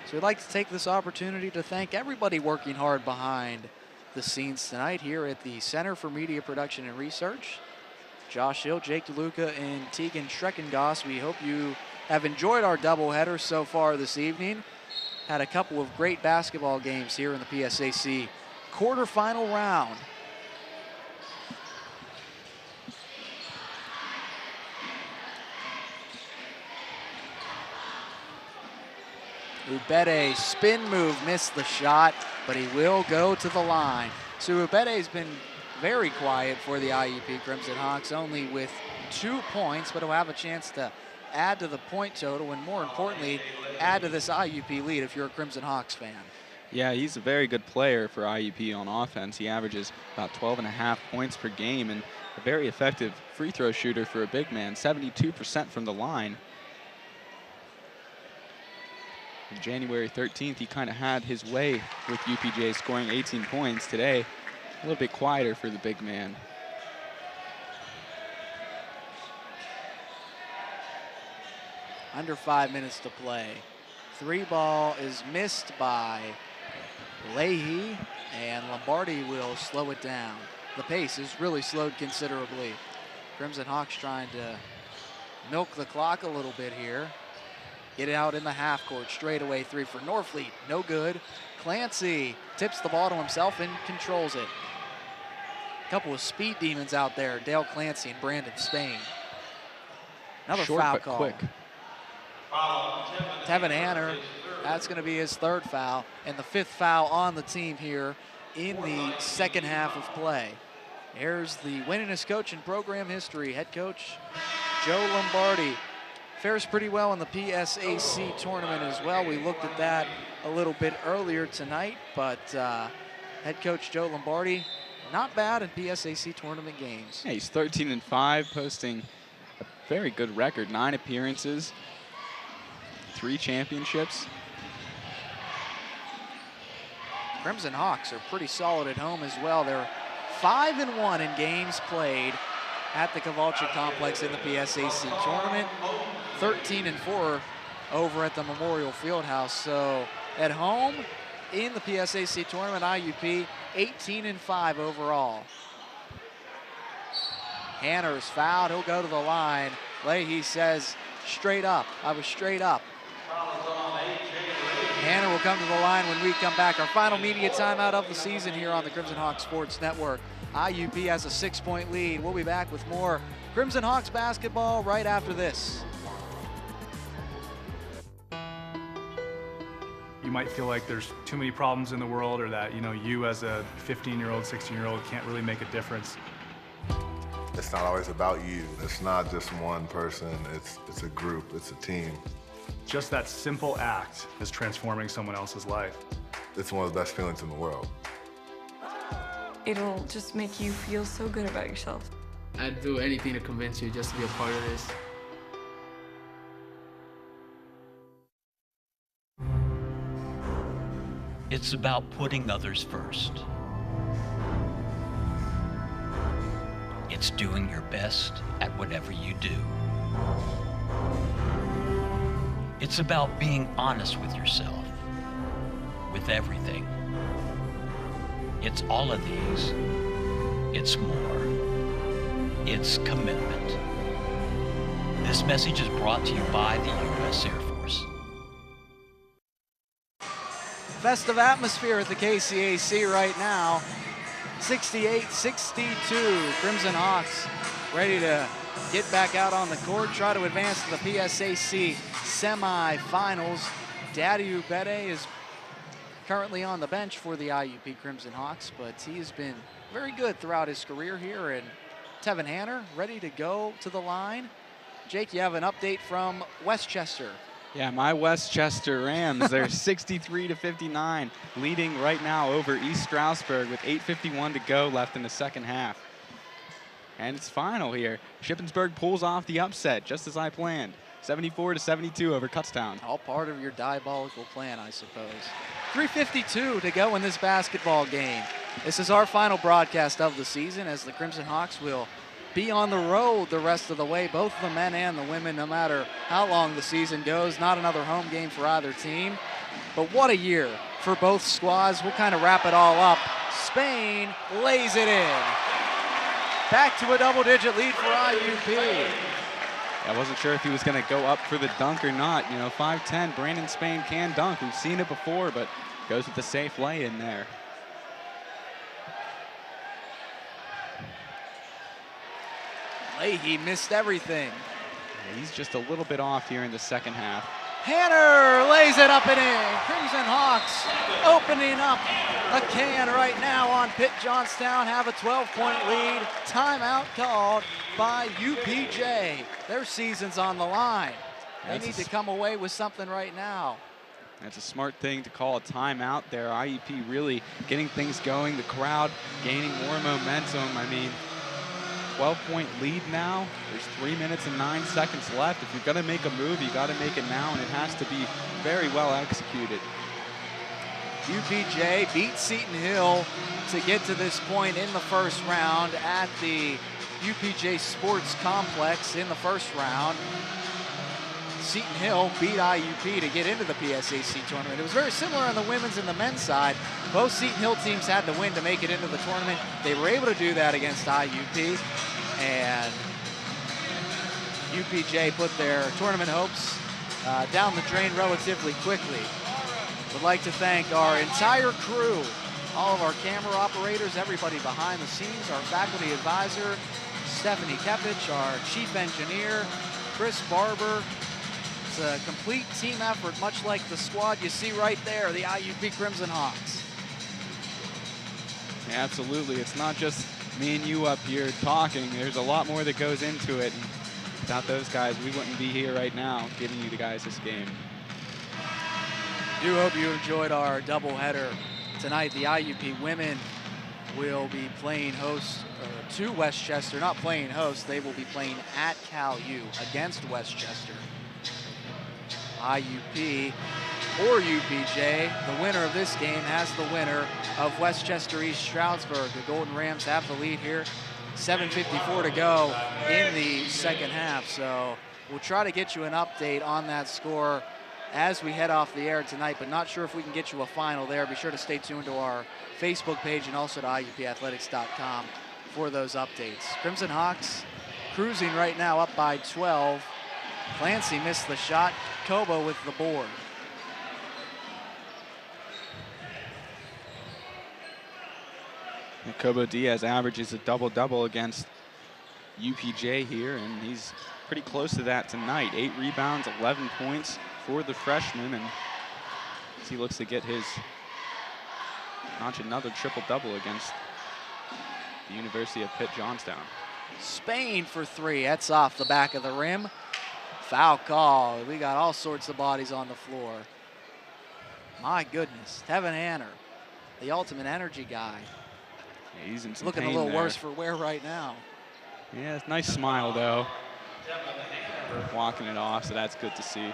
So we'd like to take this opportunity to thank everybody working hard behind the scenes tonight here at the Center for Media Production and Research. Josh Hill, Jake DeLuca, and Tegan Schreckengoss. We hope you have enjoyed our doubleheader so far this evening. Had a couple of great basketball games here in the PSAC quarterfinal round. Ubede spin move, missed the shot, but he will go to the line. So Ubede's been very quiet for the IUP Crimson Hawks, only with 2 points, but he'll have a chance to add to the point total and, more importantly, add to this IUP lead if you're a Crimson Hawks fan. Yeah, he's a very good player for IUP on offense. He averages about 12.5 points per game and a very effective free throw shooter for a big man, 72% from the line. On January 13th, he kind of had his way with UPJ, scoring 18 points. Today, a little bit quieter for the big man. Under 5 minutes to play. 3 ball is missed by Leahy, and Lombardi will slow it down. The pace is really slowed considerably. Crimson Hawks trying to milk the clock a little bit here. Get it out in the half court. Straightaway 3 for Norfleet. No good. Clancy tips the ball to himself and controls it. A couple of speed demons out there. Dale Clancy and Brandon Spain. Another Short foul but call. quick. Tevin Hanner, that's going to be his 3rd foul, and the 5th foul on the team here in the second half of play. Here's the winningest coach in program history, head coach Joe Lombardi. Fares pretty well in the PSAC tournament as well. We looked at that a little bit earlier tonight, but head coach Joe Lombardi, not bad in PSAC tournament games. Yeah, he's 13-5, posting a very good record, 9 appearances, 3 championships. Crimson Hawks are pretty solid at home as well. They're 5-1 in games played at the Kovalchuk Complex in the PSAC tournament. 13-4 over at the Memorial Fieldhouse. So at home in the PSAC tournament, IUP 18-5 overall. Hanner is fouled. He'll go to the line. Leahy says, straight up. I was straight up. Hanner will come to the line when we come back. Our final media timeout of the season here on the Crimson Hawks Sports Network. IUP has a 6-point lead. We'll be back with more Crimson Hawks basketball right after this. You might feel like there's too many problems in the world, or that, you as a 15-year-old, 16-year-old can't really make a difference. It's not always about you. It's not just one person. It's a group. It's a team. Just that simple act is transforming someone else's life. It's one of the best feelings in the world. It'll just make you feel so good about yourself. I'd do anything to convince you just to be a part of this. It's about putting others first. It's doing your best at whatever you do. It's about being honest with yourself, with everything. It's all of these. It's more. It's commitment. This message is brought to you by the U.S. Air Force. Festive atmosphere at the KCAC right now. 68-62. Crimson Hawks ready to get back out on the court, try to advance to the PSAC semifinals. Daddy Ubede is currently on the bench for the IUP Crimson Hawks, but he has been very good throughout his career here. And Tevin Hanner ready to go to the line. Jake, you have an update from Westchester. Yeah, my Westchester Rams, they're 63-59, leading right now over East Stroudsburg with 8:51 to go left in the second half. And it's final here. Shippensburg pulls off the upset, just as I planned. 74-72 over Kutztown. All part of your diabolical plan, I suppose. 3:52 to go in this basketball game. This is our final broadcast of the season, as the Crimson Hawks will be on the road the rest of the way, both the men and the women, no matter how long the season goes. Not another home game for either team. But what a year for both squads. We'll kind of wrap it all up. Spain lays it in. Back to a double-digit lead for IUP. I wasn't sure if he was going to go up for the dunk or not. 5'10", Brandon Spain can dunk. We've seen it before, but goes with the safe lay-in there. Leahy missed everything. He's just a little bit off here in the second half. Hanner lays it up and in. Crimson Hawks opening up a can right now on Pitt-Johnstown. Have a 12-point lead. Timeout called by UPJ. Their season's on the line. They need to come away with something right now. That's a smart thing to call a timeout there. IUP really getting things going. The crowd gaining more momentum. 12-point lead now. There's 3 minutes and 9 seconds left. If you're going to make a move, you got to make it now, and it has to be very well executed. UPJ beat Seton Hill to get to this point in the first round at the UPJ Sports Complex in the first round. Seton Hill beat IUP to get into the PSAC tournament. It was very similar on the women's and the men's side. Both Seton Hill teams had to win to make it into the tournament. They were able to do that against IUP, and UPJ put their tournament hopes down the drain relatively quickly. Would like to thank our entire crew, all of our camera operators, everybody behind the scenes, our faculty advisor, Stephanie Kepich, our chief engineer, Chris Barber. It's a complete team effort, much like the squad you see right there, the IUP Crimson Hawks. Absolutely. It's not just me and you up here talking. There's a lot more that goes into it. And without those guys, we wouldn't be here right now giving you guys this game. Do hope you enjoyed our doubleheader tonight. The IUP women will be playing host to Westchester. Not playing host, they will be playing at Cal U against Westchester. IUP or UPJ, the winner of this game has the winner of Westchester East Stroudsburg. The Golden Rams have the lead here. 7:54 to go in the second half. So we'll try to get you an update on that score as we head off the air tonight, but not sure if we can get you a final there. Be sure to stay tuned to our Facebook page and also to IUPathletics.com for those updates. Crimson Hawks cruising right now up by 12. Clancy missed the shot. Kobo with the board. And Kobo Diaz averages a double-double against UPJ here, and he's pretty close to that tonight. 8 rebounds, 11 points for the freshman, and as he looks to get his notch another triple-double against the University of Pitt-Johnstown. Spain for 3. That's off the back of the rim. Foul call. We got all sorts of bodies on the floor. My goodness. Tevin Hanner, the ultimate energy guy. Yeah, he's in some looking a pain little there. worse for wear right now. Yeah, it's a nice smile, though. Walking it off, so that's good to see.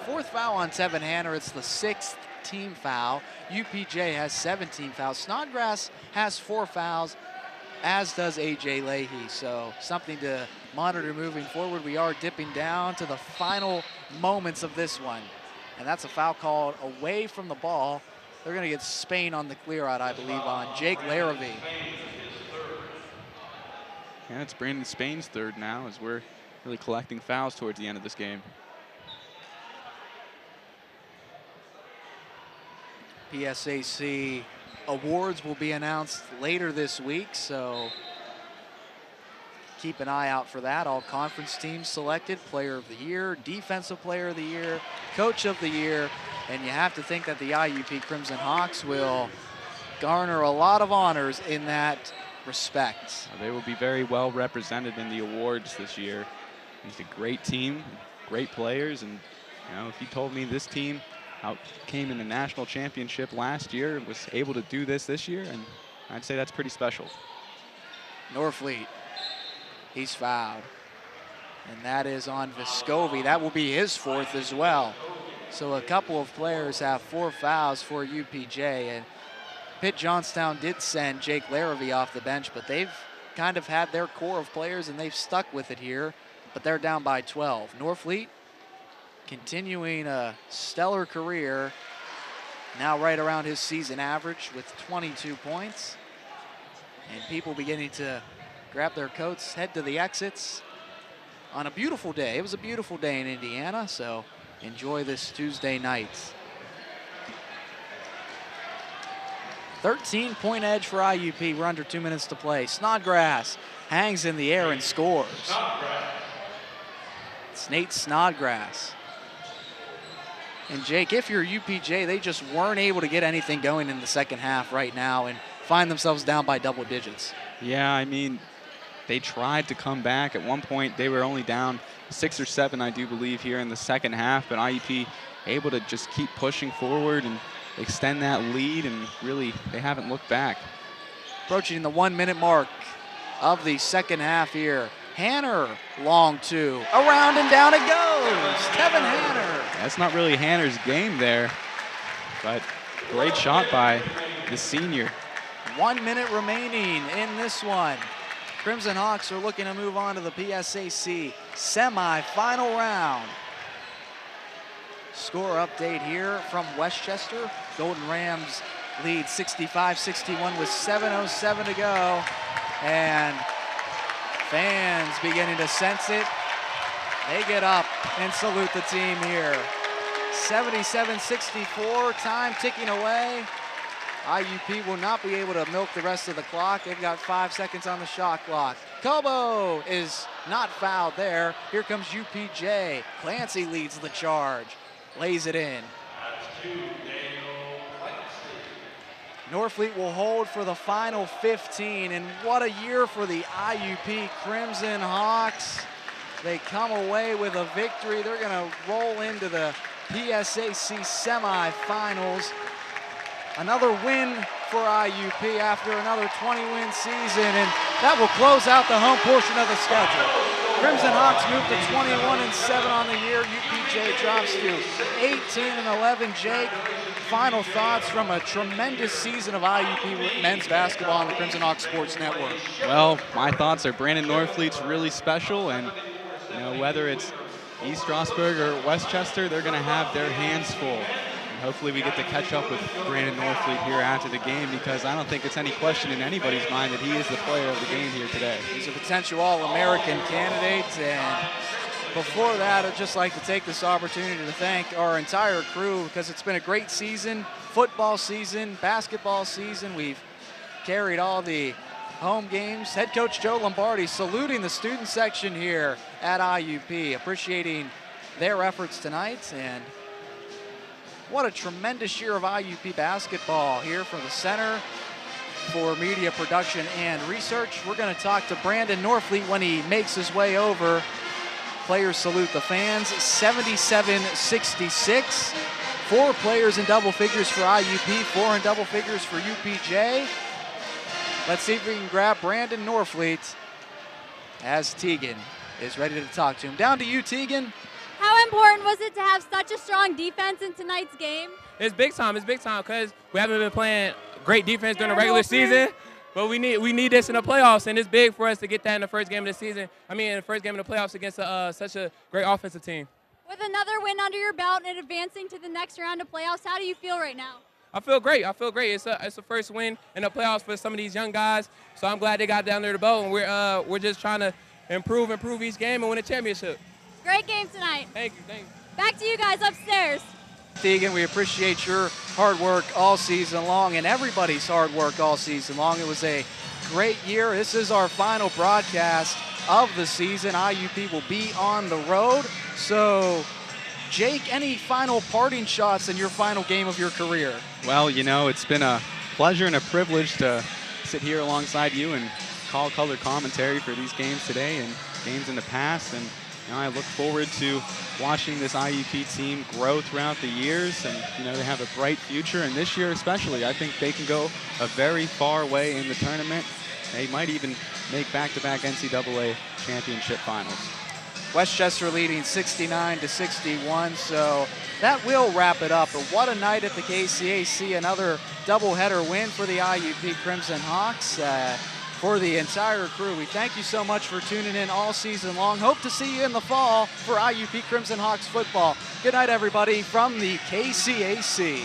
4th foul on Tevin Hanner. It's the 6th team foul. UPJ has 17 fouls. Snodgrass has 4 fouls, as does A.J. Leahy. So something to monitor moving forward. We are dipping down to the final moments of this one. And that's a foul called away from the ball. They're going to get Spain on the clear out, I believe, on Jake Larrabee. Yeah, it's Brandon Spain's 3rd now as we're really collecting fouls towards the end of this game. PSAC awards will be announced later this week, so keep an eye out for that. All conference teams selected, Player of the Year, Defensive Player of the Year, Coach of the Year, and you have to think that the IUP Crimson Hawks will garner a lot of honors in that respect. They will be very well represented in the awards this year. It's a great team, great players, and you know, if you told me this team came in the national championship last year and was able to do this year, and I'd say that's pretty special. Norfleet, he's fouled. And that is on Vescovi. That will be his 4th as well. So a couple of players have 4 fouls for UPJ. And Pitt-Johnstown did send Jake Larrabee off the bench, but they've kind of had their core of players and they've stuck with it here. But they're down by 12. Norfleet continuing a stellar career, now right around his season average with 22 points. And people beginning to grab their coats, head to the exits on a beautiful day. It was a beautiful day in Indiana, so enjoy this Tuesday night. 13-point edge for IUP. We're under 2 minutes to play. Snodgrass hangs in the air and scores. It's Nate Snodgrass. And Jake, if you're UPJ, they just weren't able to get anything going in the second half right now and find themselves down by double digits. Yeah, I mean, they tried to come back. At one point, they were only down 6 or 7, I do believe, here in the second half, but IUP able to just keep pushing forward and extend that lead, and really, they haven't looked back. Approaching the 1-minute mark of the second half here. Hanner, long 2. Around and down it goes. Tevin Hanner. That's not really Hanner's game there, but great shot by the senior. 1 minute remaining in this one. Crimson Hawks are looking to move on to the PSAC semi-final round. Score update here from Westchester. Golden Rams lead 65-61 with 7:07 to go. And fans beginning to sense it. They get up and salute the team here. 77-64, time ticking away. IUP will not be able to milk the rest of the clock. They've got 5 seconds on the shot clock. Kobo is not fouled there. Here comes UPJ. Clancy leads the charge, lays it in. Norfleet will hold for the final 15, and what a year for the IUP Crimson Hawks. They come away with a victory. They're going to roll into the PSAC semifinals. Another win for IUP after another 20-win season, and that will close out the home portion of the schedule. Crimson Hawks move to 21-7 on the year. UPJ drops to 18-11. Jake, final thoughts from a tremendous season of IUP men's basketball on the Crimson Hawks Sports Network. Well, my thoughts are Brandon Norfleet's really special, and you know, whether it's East Strasburg or Westchester, they're going to have their hands full. And hopefully we get to catch up with Brandon Norfleet here after the game, because I don't think it's any question in anybody's mind that he is the player of the game here today. He's a potential All-American candidate, and before that, I'd just like to take this opportunity to thank our entire crew, because it's been a great season, football season, basketball season. We've carried all the home games. Head coach Joe Lombardi saluting the student section here at IUP, appreciating their efforts tonight. And what a tremendous year of IUP basketball here from the Center for Media Production and Research. We're going to talk to Brandon Norfleet when he makes his way over. Players salute the fans. 77-66. 4 players in double figures for IUP, 4 in double figures for UPJ. Let's see if we can grab Brandon Norfleet as Tegan is ready to talk to him. Down to you, Tegan. How important was it to have such a strong defense in tonight's game? It's big time, because we haven't been playing great defense during the regular season, but we need this in the playoffs, and it's big for us to get that in the first game of the season. In the first game of the playoffs against such a great offensive team. With another win under your belt and advancing to the next round of playoffs, how do you feel right now? I feel great. It's a first win in the playoffs for some of these young guys, so I'm glad they got down there to boat, and we're just trying to improve each game and win a championship. Great game tonight. Thank you. Back to you guys upstairs. Tegan, we appreciate your hard work all season long and everybody's hard work all season long. It was a great year. This is our final broadcast of the season. IUP will be on the road. So, Jake, any final parting shots in your final game of your career? Well, you know, it's been a pleasure and a privilege to sit here alongside you and call color commentary for these games today and games in the past. And you know, I look forward to watching this IUP team grow throughout the years, and you know, they have a bright future, and this year especially, I think they can go a very far way in the tournament. They might even make back-to-back NCAA championship finals. Westchester leading 69-61, so that will wrap it up. But what a night at the KCAC, another doubleheader win for the IUP Crimson Hawks. For the entire crew, we thank you so much for tuning in all season long. Hope to see you in the fall for IUP Crimson Hawks football. Good night, everybody, from the KCAC.